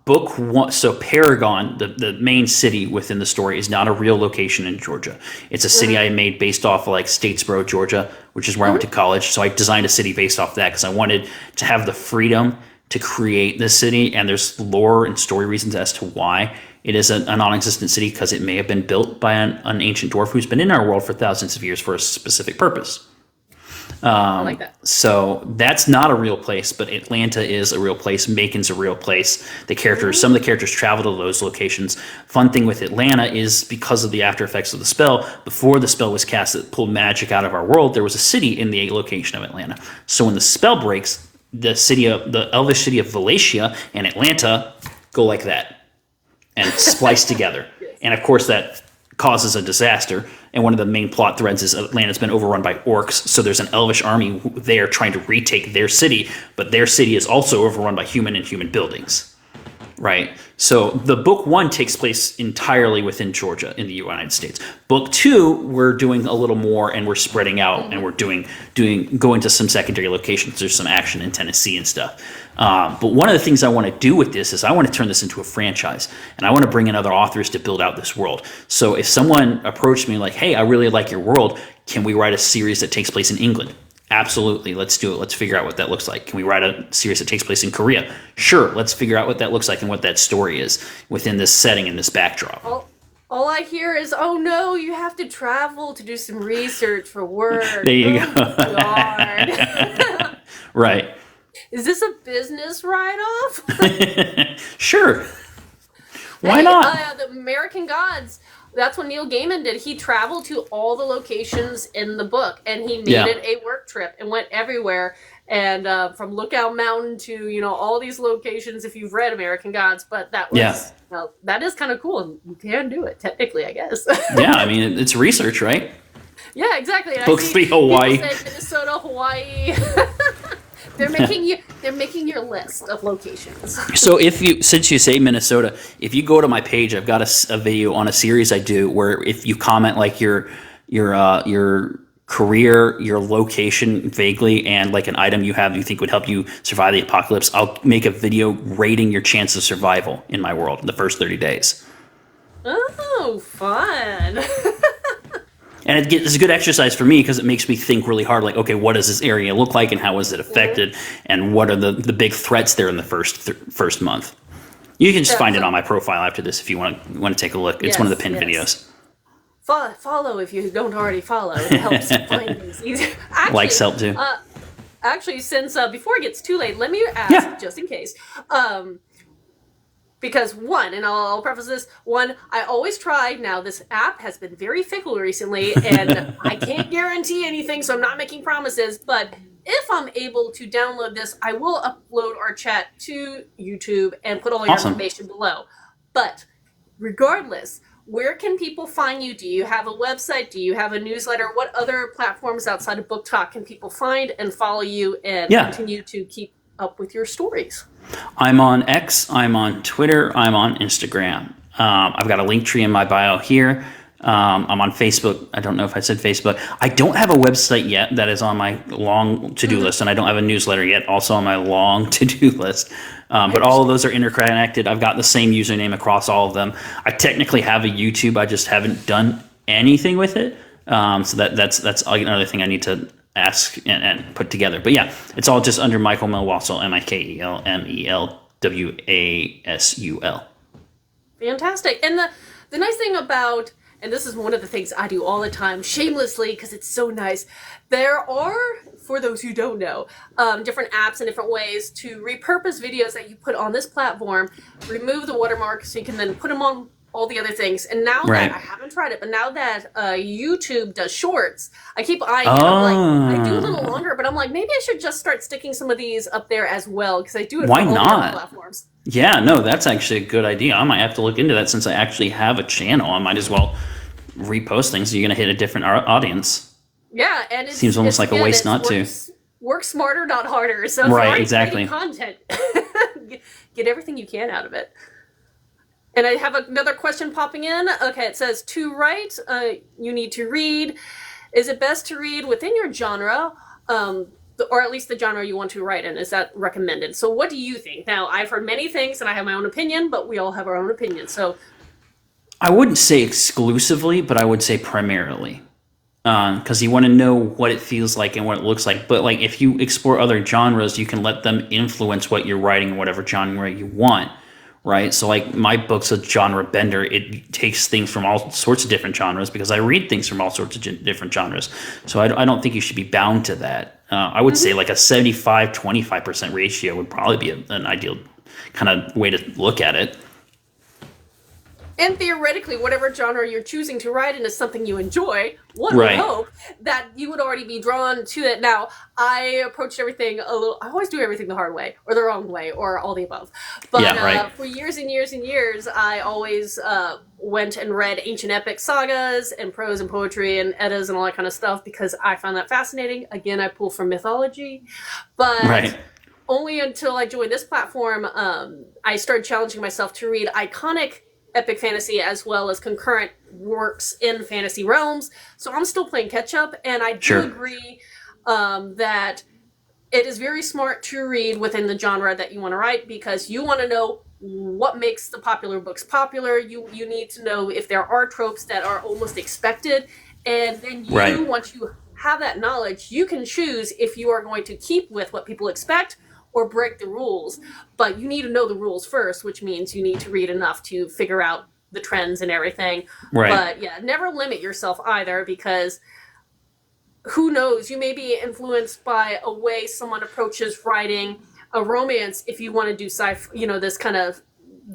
book 1, so Paragon, the main city within the story, is not a real location in Georgia. It's a city I made based off of like Statesboro, Georgia, which is where I went to college. So I designed a city based off that because I wanted to have the freedom to create this city, and there's lore and story reasons as to why it is a non-existent city, because it may have been built by an ancient dwarf who's been in our world for thousands of years for a specific purpose. I like that. So that's not a real place, but Atlanta is a real place. Macon's a real place. Some of the characters travel to those locations. Fun thing with Atlanta is because of the after effects of the spell, before the spell was cast that pulled magic out of our world, there was a city in the location of Atlanta. So when the spell breaks, the elvish city of Valatia and Atlanta go like that and splice together. And of course that causes a disaster. And one of the main plot threads is Atlanta's been overrun by orcs, so there's an elvish army there trying to retake their city, but their city is also overrun by human buildings, right? So the book 1 takes place entirely within Georgia in the United States. Book 2, we're doing a little more, and we're spreading out, and we're going to some secondary locations. There's some action in Tennessee and stuff. But one of the things I want to do with this is I want to turn this into a franchise, and I want to bring in other authors to build out this world. So if someone approached me like, "Hey, I really like your world. Can we write a series that takes place in England?" Absolutely. Let's do it. Let's figure out what that looks like. Can we write a series that takes place in Korea? Sure. Let's figure out what that looks like and what that story is within this setting and this backdrop. All I hear is, "Oh no, you have to travel to do some research for work." There you go. God. Right. Is this a business write-off? Sure. Why not? The American Gods. That's what Neil Gaiman did. He traveled to all the locations in the book, and he made it a work trip and went everywhere. And from Lookout Mountain to all these locations. If you've read American Gods, but that was that is kind of cool. You can do it technically, I guess. Yeah, I mean it's research, right? Yeah, exactly. And Book 3, Hawaii. People said Minnesota, Hawaii. They're making your list of locations. So since you say Minnesota, if you go to my page, I've got a video on a series I do where if you comment like your career, your location vaguely, and like an item you have you think would help you survive the apocalypse, I'll make a video rating your chance of survival in my world in the first 30 days. Oh, fun. And it's a good exercise for me because it makes me think really hard, like, okay, what does this area look like and how is it affected and what are the big threats there in the first month. You can just find it on my profile after this if you want to take a look. It's one of the pinned videos. Follow if you don't already follow. It helps find things easier. Actually, Likes help too. Actually, since before it gets too late, let me ask, just in case, Because one, and I'll preface this, one, I always try. Now, this app has been very fickle recently, and I can't guarantee anything, so I'm not making promises, but if I'm able to download this, I will upload our chat to YouTube and put all your information below. But regardless, where can people find you? Do you have a website? Do you have a newsletter? What other platforms outside of Book Talk can people find and follow you and continue to keep up with your stories? I'm on X, I'm on Twitter, I'm on Instagram. I've got a link tree in my bio here. I'm on Facebook. I don't know if I said Facebook. I don't have a website yet that is on my long to-do list, and I don't have a newsletter yet, also on my long to-do list. But all of those are interconnected. I've got the same username across all of them. I technically have a YouTube. I just haven't done anything with it. So that's another thing I need to ask and put together. But yeah, it's all just under Mikel Melwasul, MikelMelwasul. Fantastic. And the nice thing about, and this is one of the things I do all the time, shamelessly, because it's so nice, there are, for those who don't know, different apps and different ways to repurpose videos that you put on this platform, remove the watermark so you can then put them on all the other things. And now that, I haven't tried it, but now that YouTube does shorts, I keep eyeing it. I'm like, I do a little longer, but I'm like, maybe I should just start sticking some of these up there as well, because I do it for all the other platforms. Yeah, no, that's actually a good idea. I might have to look into that since I actually have a channel. I might as well repost things so you're going to hit a different audience. Yeah, and it seems almost like a waste not to. Work smarter, not harder. So if you're already creating content, get everything you can out of it. And I have another question popping in. Okay, it says, to write, you need to read. Is it best to read within your genre, or at least the genre you want to write in? Is that recommended? So what do you think? Now, I've heard many things, and I have my own opinion, but we all have our own opinion. So I wouldn't say exclusively, but I would say primarily. Because you want to know what it feels like and what it looks like. But like if you explore other genres, you can let them influence what you're writing in whatever genre you want. Right, so like my book's a genre bender. It takes things from all sorts of different genres because I read things from all sorts of different genres. So I don't think you should be bound to that. I would say like a 75-25% ratio would probably be an ideal kind of way to look at it. And theoretically, whatever genre you're choosing to write in is something you enjoy. One would hope that you would already be drawn to it. Now, I approached everything I always do everything the hard way, or the wrong way, or all the above. But for years and years and years, I always went and read ancient epic sagas and prose and poetry and eddas and all that kind of stuff because I found that fascinating. Again, I pull from mythology. But only until I joined this platform, I started challenging myself to read iconic epic fantasy as well as concurrent works in fantasy realms. So I'm still playing catch up, and I do agree that it is very smart to read within the genre that you want to write because you want to know what makes the popular books popular. You need to know if there are tropes that are almost expected, and then you, once you have that knowledge, you can choose if you are going to keep with what people expect or break the rules. But you need to know the rules first, which means you need to read enough to figure out the trends and everything. But yeah, never limit yourself either, because who knows, you may be influenced by a way someone approaches writing a romance if you want to do this kind of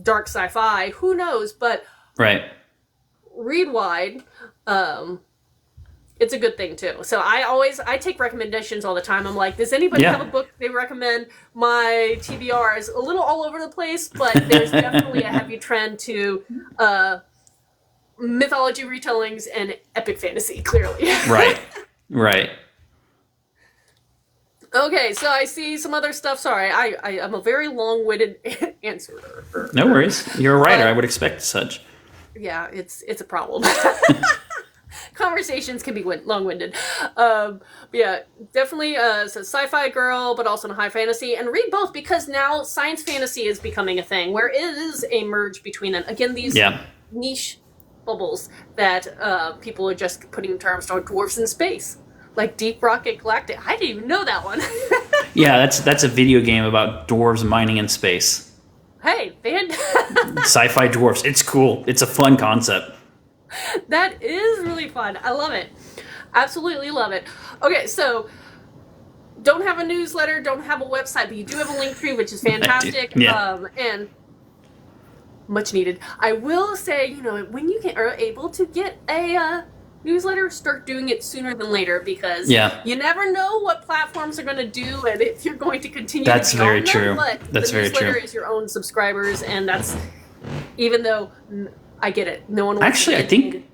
dark sci-fi. Who knows? But read wide. It's a good thing too. So I take recommendations all the time. I'm like, does anybody have a book they recommend? My TBR is a little all over the place, but there's definitely a heavy trend to mythology retellings and epic fantasy, clearly. Right. Okay, so I see some other stuff. Sorry, I'm a very long-witted answerer. No worries. You're a writer. I would expect such. Yeah, it's a problem. Conversations can be long-winded. Yeah, definitely a sci-fi girl, but also in high fantasy. And read both, because now science fantasy is becoming a thing, where it is a merge between them. Again, these niche bubbles that people are just putting terms on dwarves in space. Like Deep Rocket Galactic. I didn't even know that one. Yeah, that's a video game about dwarves mining in space. Hey, Sci-fi dwarves. It's cool. It's a fun concept. That is really fun. I love it. Absolutely love it. Okay, so don't have a newsletter, don't have a website, but you do have a link tree, which is fantastic. And much needed. I will say, when you are able to get a newsletter, start doing it sooner than later, because you never know what platforms are going to do and if you're going to continue that's to be very on true them. But that's the very newsletter true is your own subscribers, and that's, even though I get it, no one wants actually to I think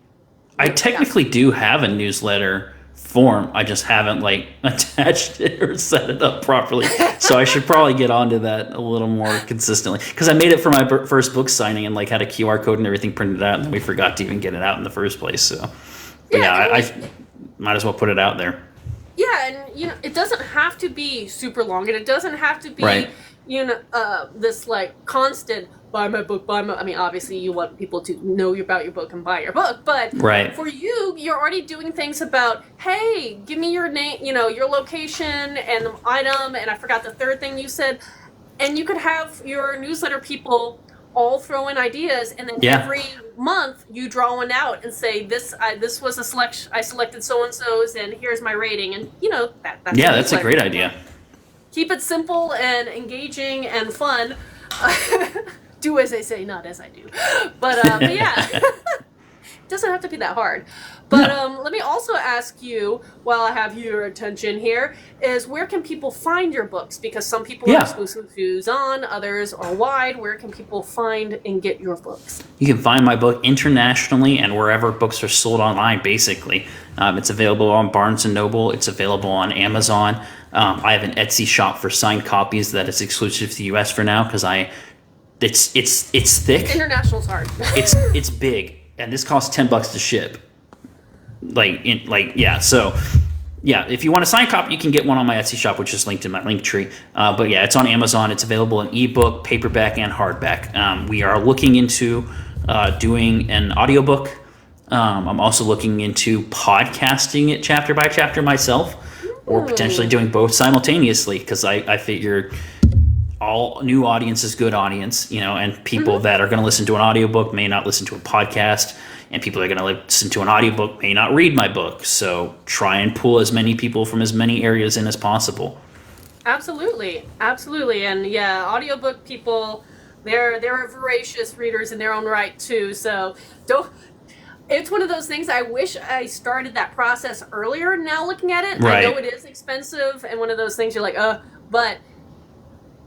I technically do have a newsletter form. I just haven't attached it or set it up properly. So I should probably get onto that a little more consistently, because I made it for my first book signing and had a QR code and everything printed out, and then we forgot to even get it out in the first place. So I might as well put it out there. Yeah, and it doesn't have to be super long, and it doesn't have to be this constant buy my book, I mean, obviously you want people to know about your book and buy your book, but for you're already doing things about, hey, give me your name, your location and the item, and I forgot the third thing you said, and you could have your newsletter people all throw in ideas, and then every month you draw one out and say, this was a selection, I selected so-and-so's, and here's my rating, and that's a great idea. Keep it simple and engaging and fun. Do as I say, not as I do. But yeah, it doesn't have to be that hard. But let me also ask you, while I have your attention here, is where can people find your books? Because some people are exclusive to Zon, others are wide. Where can people find and get your books? You can find my book internationally and wherever books are sold online, basically. It's available on Barnes & Noble. It's available on Amazon. I have an Etsy shop for signed copies that is exclusive to the U.S. for now, because it's thick. International's hard. it's big, and this costs $10 to ship. So if you want a signed copy, you can get one on my Etsy shop, which is linked in my link tree. But it's on Amazon. It's available in ebook, paperback, and hardback. We are looking into doing an audiobook. I'm also looking into podcasting it chapter by chapter myself, or potentially doing both simultaneously, because I figure all new audience is good audience, and people that are going to listen to an audiobook may not listen to a podcast, and people that are going to listen to an audiobook may not read my book. So try and pull as many people from as many areas in as possible. Absolutely. And audiobook people, they're voracious readers in their own right too. So it's one of those things, I wish I started that process earlier. Now looking at it, I know it is expensive, and one of those things you're like, but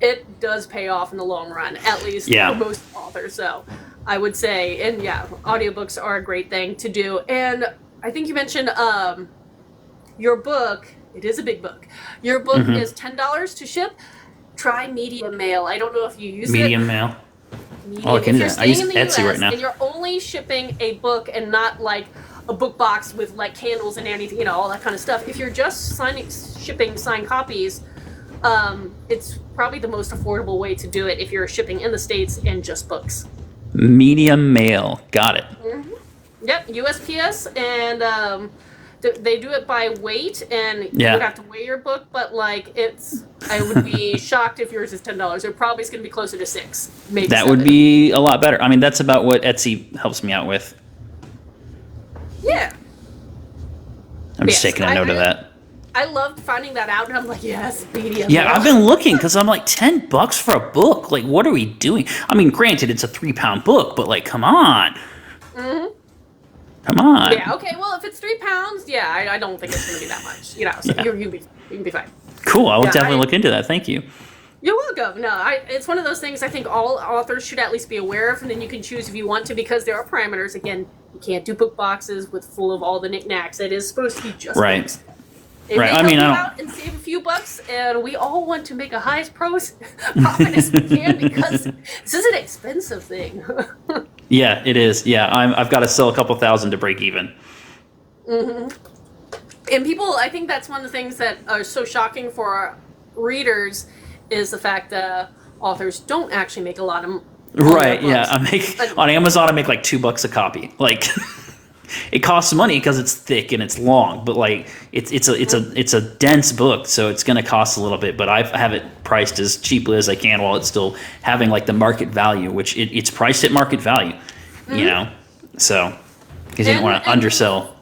it does pay off in the long run, at least for most authors. So I would say, and audiobooks are a great thing to do. And I think you mentioned your book. It is a big book. Your book is $10 to ship. Try Medium Mail. I don't know if you use Medium Mail. If you're I use staying in the Etsy US right now. and you're only shipping a book and not a book box with candles and anything, all that kind of stuff. If you're just shipping signed copies, it's probably the most affordable way to do it if you're shipping in the States and just books. Medium Mail. Got it. Yep, USPS, and they do it by weight, and you would have to weigh your book, but I would be shocked if yours is $10. It probably is going to be closer to $6, maybe That $7. would be a lot better. I mean, that's about what Etsy helps me out with. Yeah. I'm just taking a note of that. I loved finding that out, and I'm like, yes, medium. Yeah, I've been looking, because I'm like, $10 for a book? What are we doing? I mean, granted, it's a 3-pound book, but come on. Come on. Yeah, okay, well, if it's 3 pounds, I don't think it's going to be that much. So you can be fine. Cool, I will definitely look into that. Thank you. You're welcome. No, it's one of those things I think all authors should at least be aware of, and then you can choose if you want to, because there are parameters. Again, you can't do book boxes full of all the knickknacks. It is supposed to be just books. It may help you out and save a few bucks, and we all want to make a highest profit as we can, because this is an expensive thing. Yeah, it is. Yeah, I've got to sell a couple thousand to break even. And people, I think that's one of the things that are so shocking for our readers, is the fact that authors don't actually make a lot of money. Right, on Amazon I make $2 a copy. It costs money because it's thick and it's long, but it's a dense book, so it's going to cost a little bit. But I have it priced as cheaply as I can, while it's still having the market value, which it's priced at market value, So because you don't want to undersell.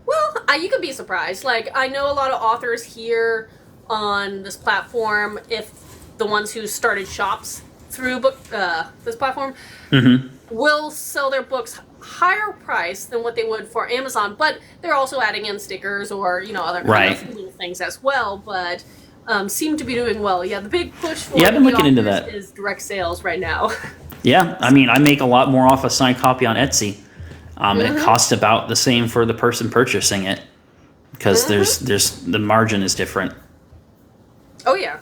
Well, you could be surprised. I know a lot of authors here on this platform, if the ones who started shops through this platform will sell their books higher price than what they would for Amazon, but they're also adding in stickers or other kind of little things as well. But seem to be doing well. Yeah, the big push for I've been looking into that. Is direct sales right now. Yeah, I mean, I make a lot more off a signed copy on Etsy. And it costs about the same for the person purchasing it because there's the margin is different. Oh yeah.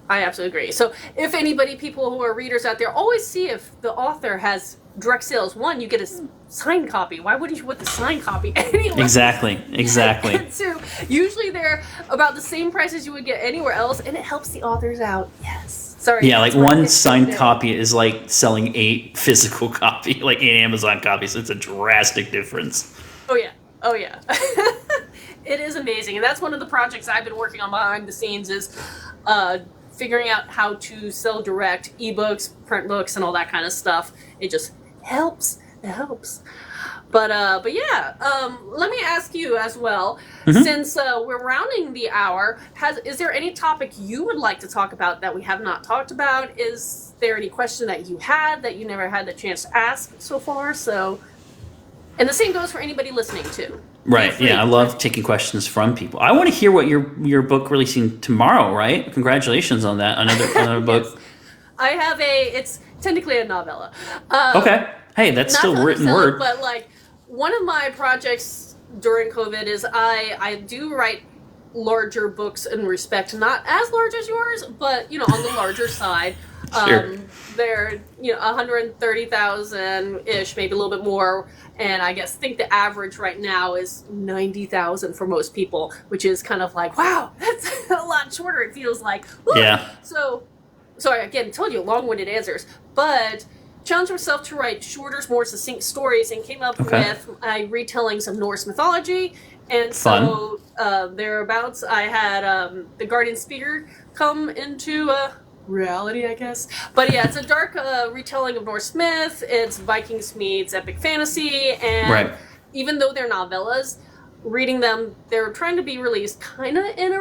I absolutely agree. So if people who are readers out there, always see if the author has direct sales. One, you get a signed copy. Why wouldn't you want the signed copy anyway? Exactly. And two, usually they're about the same price as you would get anywhere else, and it helps the authors out. Yes. Sorry. Yeah, like one signed copy is like selling 8 physical copy, like 8 Amazon copies. It's a drastic difference. Oh yeah. It is amazing, and that's one of the projects I've been working on behind the scenes is figuring out how to sell direct ebooks, print books, and all that kind of stuff. It just helps. It helps. But yeah, let me ask you as well, since we're rounding the hour, is there any topic you would like to talk about that we have not talked about? Is there any question that you had that you never had the chance to ask so far? So, and the same goes for anybody listening too. Right. Yeah, I love taking questions from people. I want to hear what your book releasing tomorrow. Right? Congratulations on that. Another book. Yes. I have it's technically a novella. Okay. Hey, that's still written word. But like one of my projects during COVID is I do write larger books in respect, not as large as yours, but on the larger side. Sure. They're 130,000 ish, maybe a little bit more, and I think the average right now is 90,000 for most people, which is kind of like, wow, that's a lot shorter. It feels like. Woo! Yeah. So, sorry again, told you long-winded answers, but challenged myself to write shorter, more succinct stories, and came up with retellings of Norse mythology. And so thereabouts, I had the Guardian Spear come into reality, I guess. But yeah, it's a dark retelling of Norse myth. It's Vikings meets epic fantasy, and even though they're novellas, reading them, they're trying to be released kind of in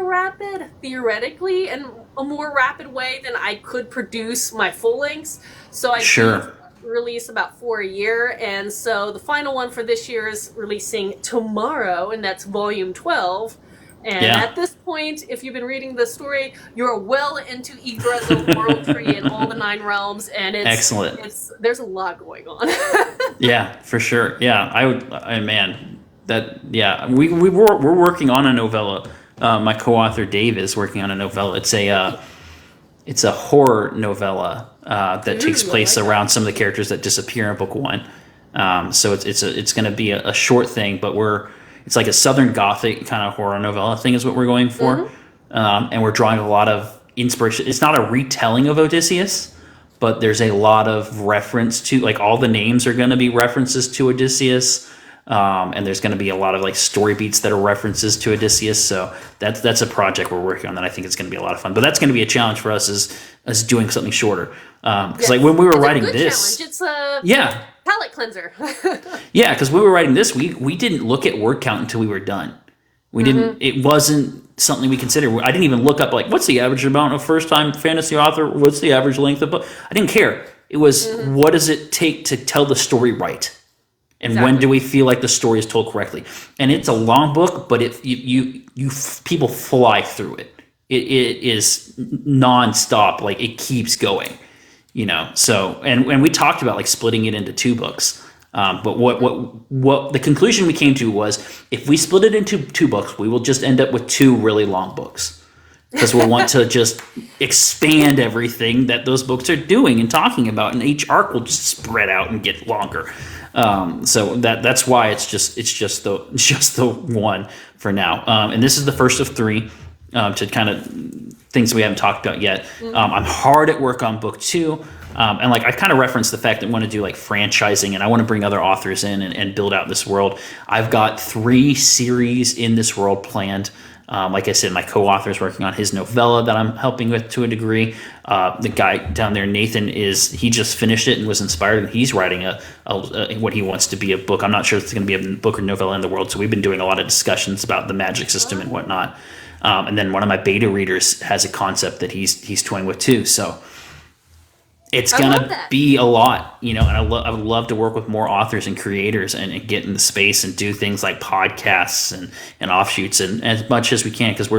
theoretically, in a more rapid way than I could produce my full lengths. So I release about 4 a year, and so the final one for this year is releasing tomorrow, and that's volume 12. And at this point, if you've been reading the story, you're well into Yggdrasil world tree and all the 9 realms, and it's excellent. There's a lot going on. Yeah, for sure. Yeah, we're working on a novella. My co-author Dave is working on a novella. It's a horror novella that takes place around some of the characters that disappear in book 1. So it's going to be a short thing, but it's like a Southern Gothic kind of horror novella thing is what we're going for. And we're drawing a lot of inspiration. It's not a retelling of Odysseus, but there's a lot of reference to, like, all the names are going to be references to Odysseus. And there's going to be a lot of like story beats that are references to Odysseus. So that's a project we're working on that I think is going to be a lot of fun. But that's going to be a challenge for us as doing something shorter. Because like when we were writing this, challenge. It's a palate cleanser. Yeah, because we were writing this, we didn't look at word count until we were done. We didn't. It wasn't something we considered. I didn't even look up like what's the average amount of first time fantasy author. What's the average length of book? I didn't care. It was what does it take to tell the story right. And when do we feel like the story is told correctly? And it's a long book, but people fly through it. It is nonstop. Like it keeps going, So and we talked about like splitting it into 2 books. But what the conclusion we came to was if we split it into 2 books, we will just end up with 2 really long books because we'll want to just expand everything that those books are doing and talking about, and each arc will just spread out and get longer. So that's why it's just the one for now. And this is the first of 3 to kind of things we haven't talked about yet. I'm hard at work on book 2. And like I kind of referenced the fact that I want to do like franchising and I want to bring other authors in and build out this world. I've got 3 series in this world planned. Like I said, my co-author is working on his novella that I'm helping with to a degree. The guy down there, Nathan, he just finished it and was inspired, and he's writing what he wants to be a book. I'm not sure if it's going to be a book or novella in the world, so we've been doing a lot of discussions about the magic system and whatnot. And then one of my beta readers has a concept that he's toying with too. So it's I love gonna that. be a lot, and I would love to work with more authors and creators and get in the space and do things like podcasts and offshoots and as much as we can, because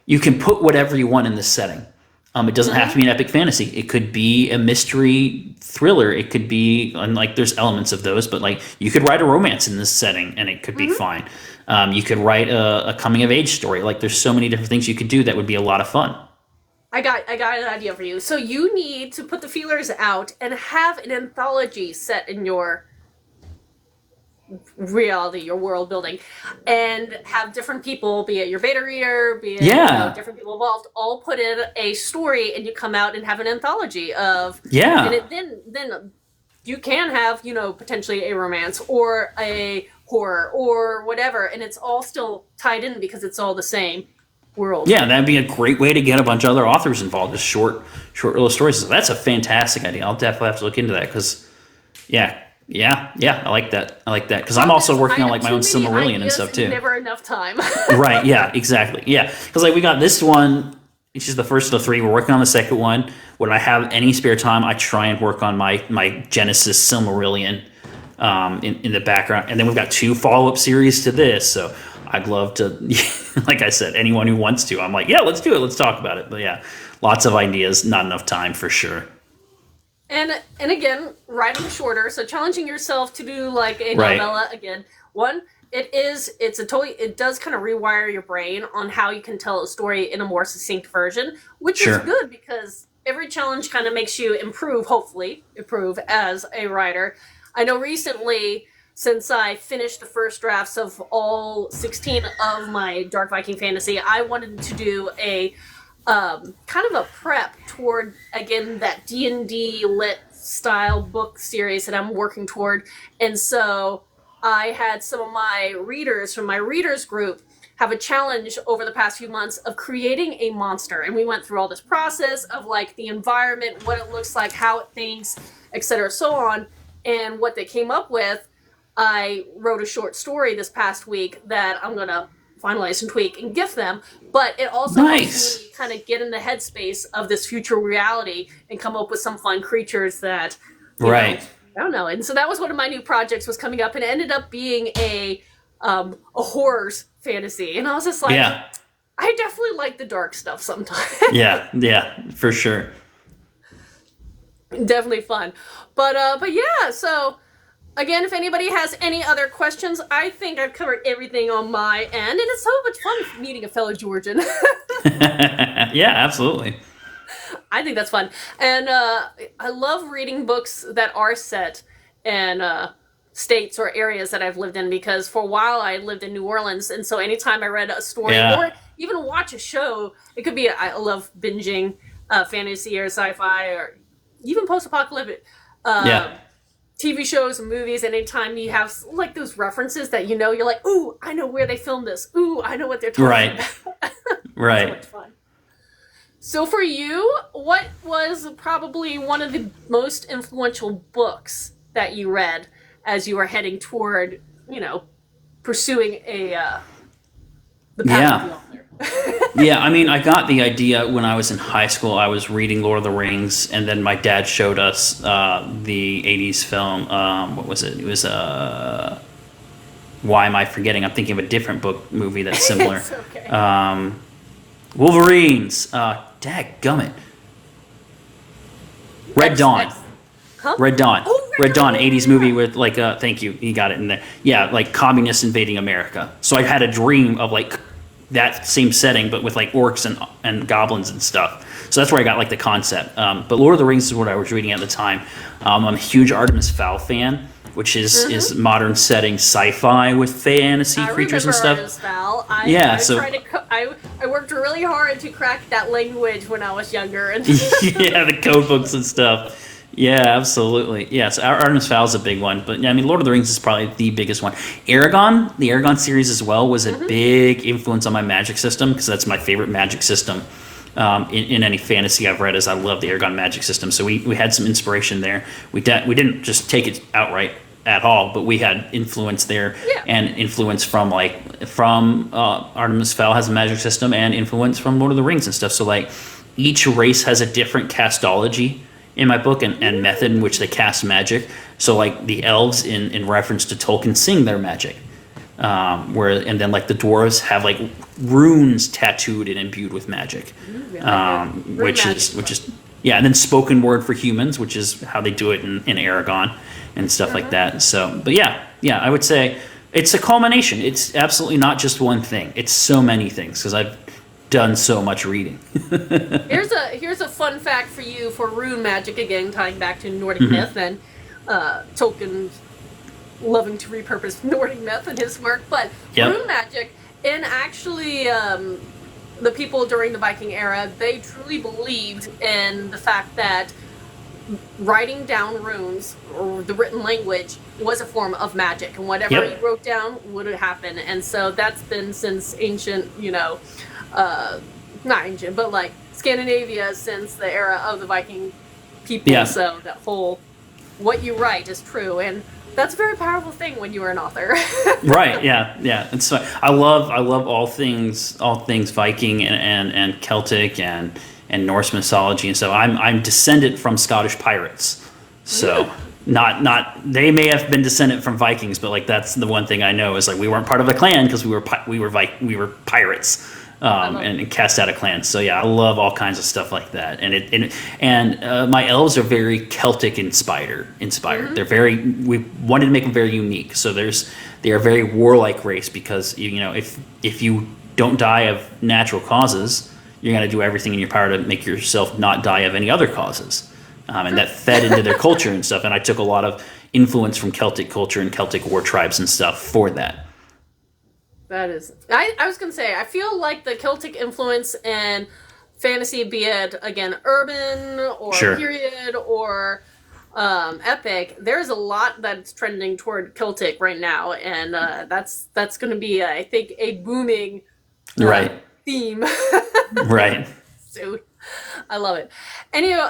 you can put whatever you want in this setting. It doesn't have to be an epic fantasy. It could be a mystery thriller. It could be, and like there's elements of those, but like you could write a romance in this setting and it could be fine. You could write a coming of age story. Like there's so many different things you could do that would be a lot of fun. I got an idea for you. So you need to put the feelers out and have an anthology set in your reality, your world building, and have different people, be it your beta reader, be it different people involved, all put in a story, and you come out and have an anthology of and then you can have potentially a romance or a horror or whatever, and it's all still tied in because it's all the same world. Yeah, that'd be a great way to get a bunch of other authors involved, just short little stories. So that's a fantastic idea. I'll definitely have to look into that because I like that because I'm also working on like my own Silmarillion and stuff too. Never enough time. Right, yeah, exactly. Yeah, because like we got this one, it's just the first of the three. We're working on the second one. When I have any spare time, I try and work on my Genesis Silmarillion in the background. And then we've got 2 follow-up series to this, so I'd love to, like I said, anyone who wants to, I'm like, yeah, let's do it. Let's talk about it. But yeah, lots of ideas, not enough time for sure. And again, writing shorter, so challenging yourself to do like a novella again. One, it does kind of rewire your brain on how you can tell a story in a more succinct version, which is good because every challenge kind of makes you hopefully improve as a writer. I know recently, since I finished the first drafts of all 16 of my Dark Viking fantasy, I wanted to do a kind of a prep toward, again, that D&D lit style book series that I'm working toward. And so I had some of my readers from my readers group have a challenge over the past few months of creating a monster. And we went through all this process of like the environment, what it looks like, how it thinks, etc., so on. And what they came up with, I wrote a short story this past week that I'm going to finalize and tweak and gift them, but it also helps me kind of get in the headspace of this future reality and come up with some fun creatures that, you know, I don't know. And so that was one of my new projects was coming up, and it ended up being a horror fantasy. And I was just like, I definitely like the dark stuff sometimes. yeah, for sure. Definitely fun. But yeah, so again, if anybody has any other questions, I think I've covered everything on my end, and it's so much fun meeting a fellow Georgian. Yeah, absolutely. I think that's fun. And I love reading books that are set in states or areas that I've lived in, because for a while I lived in New Orleans, and so anytime I read a story or even watch a show, it could be, I love binging fantasy or sci-fi or even post-apocalyptic TV shows and movies, and anytime you have like those references that you're like, ooh, I know where they filmed this. Ooh, I know what they're talking about. Right. So much fun. So for you, what was probably one of the most influential books that you read as you were heading toward, pursuing the path of the author? Yeah, I mean, I got the idea when I was in high school. I was reading Lord of the Rings, and then my dad showed us the 80s film. What was it? It was, why am I forgetting? I'm thinking of a different movie that's similar. It's okay. Wolverines. Dadgummit. Red Dawn. Huh? Red Dawn. Oh, Red Dawn, 80s movie with like, thank you, you got it in there. Yeah, like communists invading America. So I had a dream of like that same setting, but with like orcs and goblins and stuff. So that's where I got like the concept. But Lord of the Rings is what I was reading at the time. I'm a huge Artemis Fowl fan, which is modern setting sci-fi with fantasy creatures and stuff. Artemis Fowl. I worked really hard to crack that language when I was younger. And yeah, the code books and stuff. Yeah, absolutely. Yeah, so Artemis Fowl is a big one. But yeah, I mean, Lord of the Rings is probably the biggest one. Aragon, the Aragon series as well, was a big influence on my magic system, because that's my favorite magic system in any fantasy I've read. Is I love the Aragon magic system. So we had some inspiration there. We didn't just take it outright at all, but we had influence there, and influence from Artemis Fowl has a magic system, and influence from Lord of the Rings and stuff. So like each race has a different castology in my book, and method in which they cast magic. So like the elves in reference to Tolkien sing their magic. And then like the dwarves have like runes tattooed and imbued with magic, which is and then spoken word for humans, which is how they do it in Aragon and stuff like that. So, but yeah, I would say it's a culmination. It's absolutely not just one thing. It's so many things because I've done so much reading. Here's a fun fact for you for rune magic, again tying back to Nordic myth and Tolkien loving to repurpose Nordic myth in his work, but rune magic, and actually the people during the Viking era, they truly believed in the fact that writing down runes or the written language was a form of magic, and whatever you wrote down would happen. And so that's been since ancient, not ancient, but like Scandinavia, since the era of the Viking people. So that whole what you write is true, and that's a very powerful thing when you are an author. Right. Yeah. And so I love all things Viking and Celtic and Norse mythology, and so I'm descendant from Scottish pirates. So not they may have been descendant from Vikings, but like that's the one thing I know is like we weren't part of a clan because we were pirates. And cast out of clans. So yeah, I love all kinds of stuff like that. And my elves are very Celtic inspired. We wanted to make them very unique. So they are a very warlike race because if you don't die of natural causes, you're going to do everything in your power to make yourself not die of any other causes. And that fed into their culture and stuff. And I took a lot of influence from Celtic culture and Celtic war tribes and stuff for that. That is, I was going to say, I feel like the Celtic influence and fantasy, be it, again, urban or period or epic, there's a lot that's trending toward Celtic right now, and that's going to be, I think, a booming theme. Right. So, I love it. Anyway,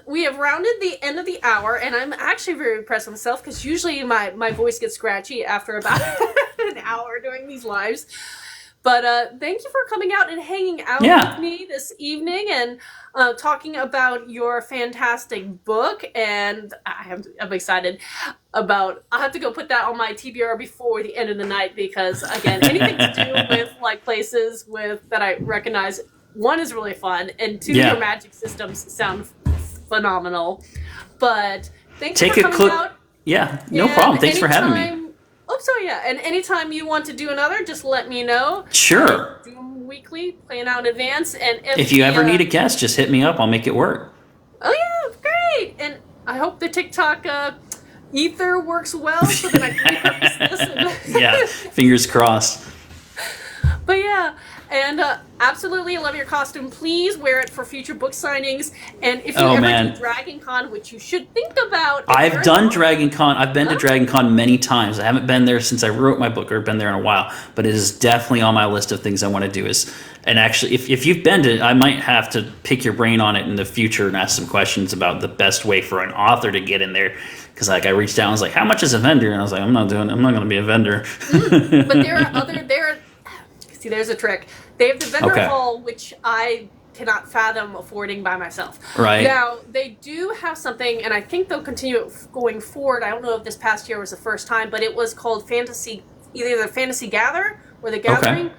we have rounded the end of the hour, and I'm actually very impressed with myself because usually my voice gets scratchy after about an hour doing these lives. But thank you for coming out and hanging out with me this evening and talking about your fantastic book. And I'm excited about. I'll have to go put that on my TBR before the end of the night because, again, anything to do with like places that I recognize. One is really fun, and two, your magic systems sound phenomenal. But thanks for coming out. Yeah, no problem. Thanks for having me. Oh, so and anytime you want to do another, just let me know. Sure. Do them weekly, plan out in advance, and if you ever need a guest, just hit me up. I'll make it work. Oh yeah, great! And I hope the TikTok ether works well, so that I can repurpose this. Yeah, fingers crossed. But yeah. And absolutely, I love your costume. Please wear it for future book signings. And if you ever do Dragon Con, which you should think about. I've done Dragon Con. I've been to Dragon Con many times. I haven't been there since I wrote my book or been there in a while. But it is definitely on my list of things I want to do. And actually, if you've been to it, I might have to pick your brain on it in the future and ask some questions about the best way for an author to get in there. Because like I reached out and was like, how much is a vendor? And I was like, I'm not going to be a vendor. But see, there's a trick. They have the vendor hall, which I cannot fathom affording by myself. Right. Now, they do have something, and I think they'll continue it going forward. I don't know if this past year was the first time, but it was called either the Fantasy Gather or the Gathering. Okay.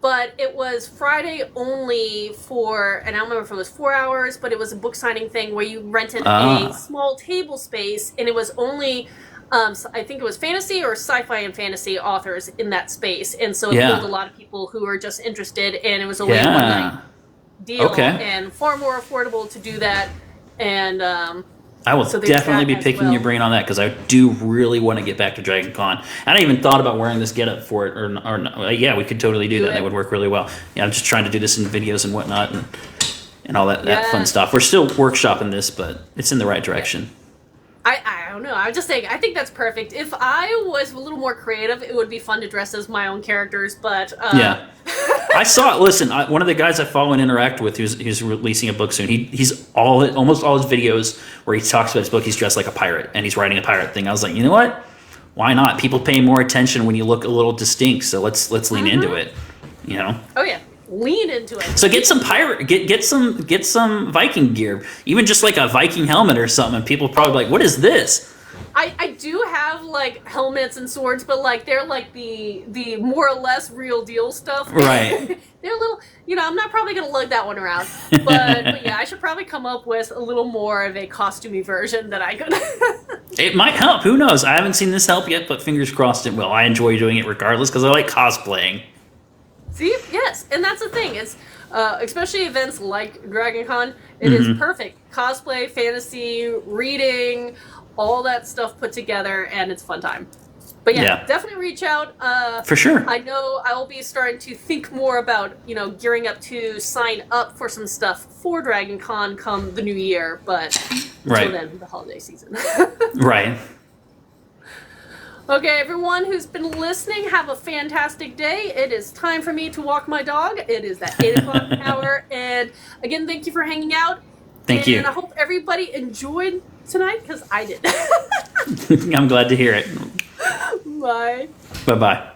But it was Friday only for, and I don't remember if it was 4 hours, but it was a book signing thing where you rented a small table space, and it was only... I think it was fantasy or sci-fi and fantasy authors in that space, and so it pulled a lot of people who were just interested, and it was a one night deal, and far more affordable to do that. And I will definitely be picking your brain on that because I do really want to get back to Dragon Con. And I even thought about wearing this getup for it, or we could totally do that. That would work really well. Yeah, I'm just trying to do this in videos and whatnot, and all that fun stuff. We're still workshopping this, but it's in the right direction. I don't know. I'm just saying, I think that's perfect. If I was a little more creative, it would be fun to dress as my own characters, but... I saw it. Listen, one of the guys I follow and interact with, who's releasing a book soon, he's almost all his videos where he talks about his book, he's dressed like a pirate, and he's writing a pirate thing. I was like, you know what? Why not? People pay more attention when you look a little distinct, so let's lean into it, you know? Oh, yeah. lean into it. So get some get some Viking gear, even just like a Viking helmet or something. And people probably like, what is this? I do have like helmets and swords, but like they're like the more or less real deal stuff. Right. They're a little, I'm not probably gonna lug that one around, but yeah, I should probably come up with a little more of a costumey version that I could. It might help. Who knows? I haven't seen this help yet, but fingers crossed it will. I enjoy doing it regardless because I like cosplaying. See, yes, and that's the thing. It's especially events like DragonCon. It is perfect cosplay, fantasy, reading. All that stuff put together, and it's a fun time. But yeah, definitely reach out. For sure. I know I will be starting to think more about, gearing up to sign up for some stuff for Dragon Con come the new year, but until then, the holiday season. Right. Okay, everyone who's been listening, have a fantastic day. It is time for me to walk my dog. It is that 8 o'clock hour, and again, thank you for hanging out. Thank you. And I hope everybody enjoyed tonight, because I did. I'm glad to hear it. Bye. Bye-bye.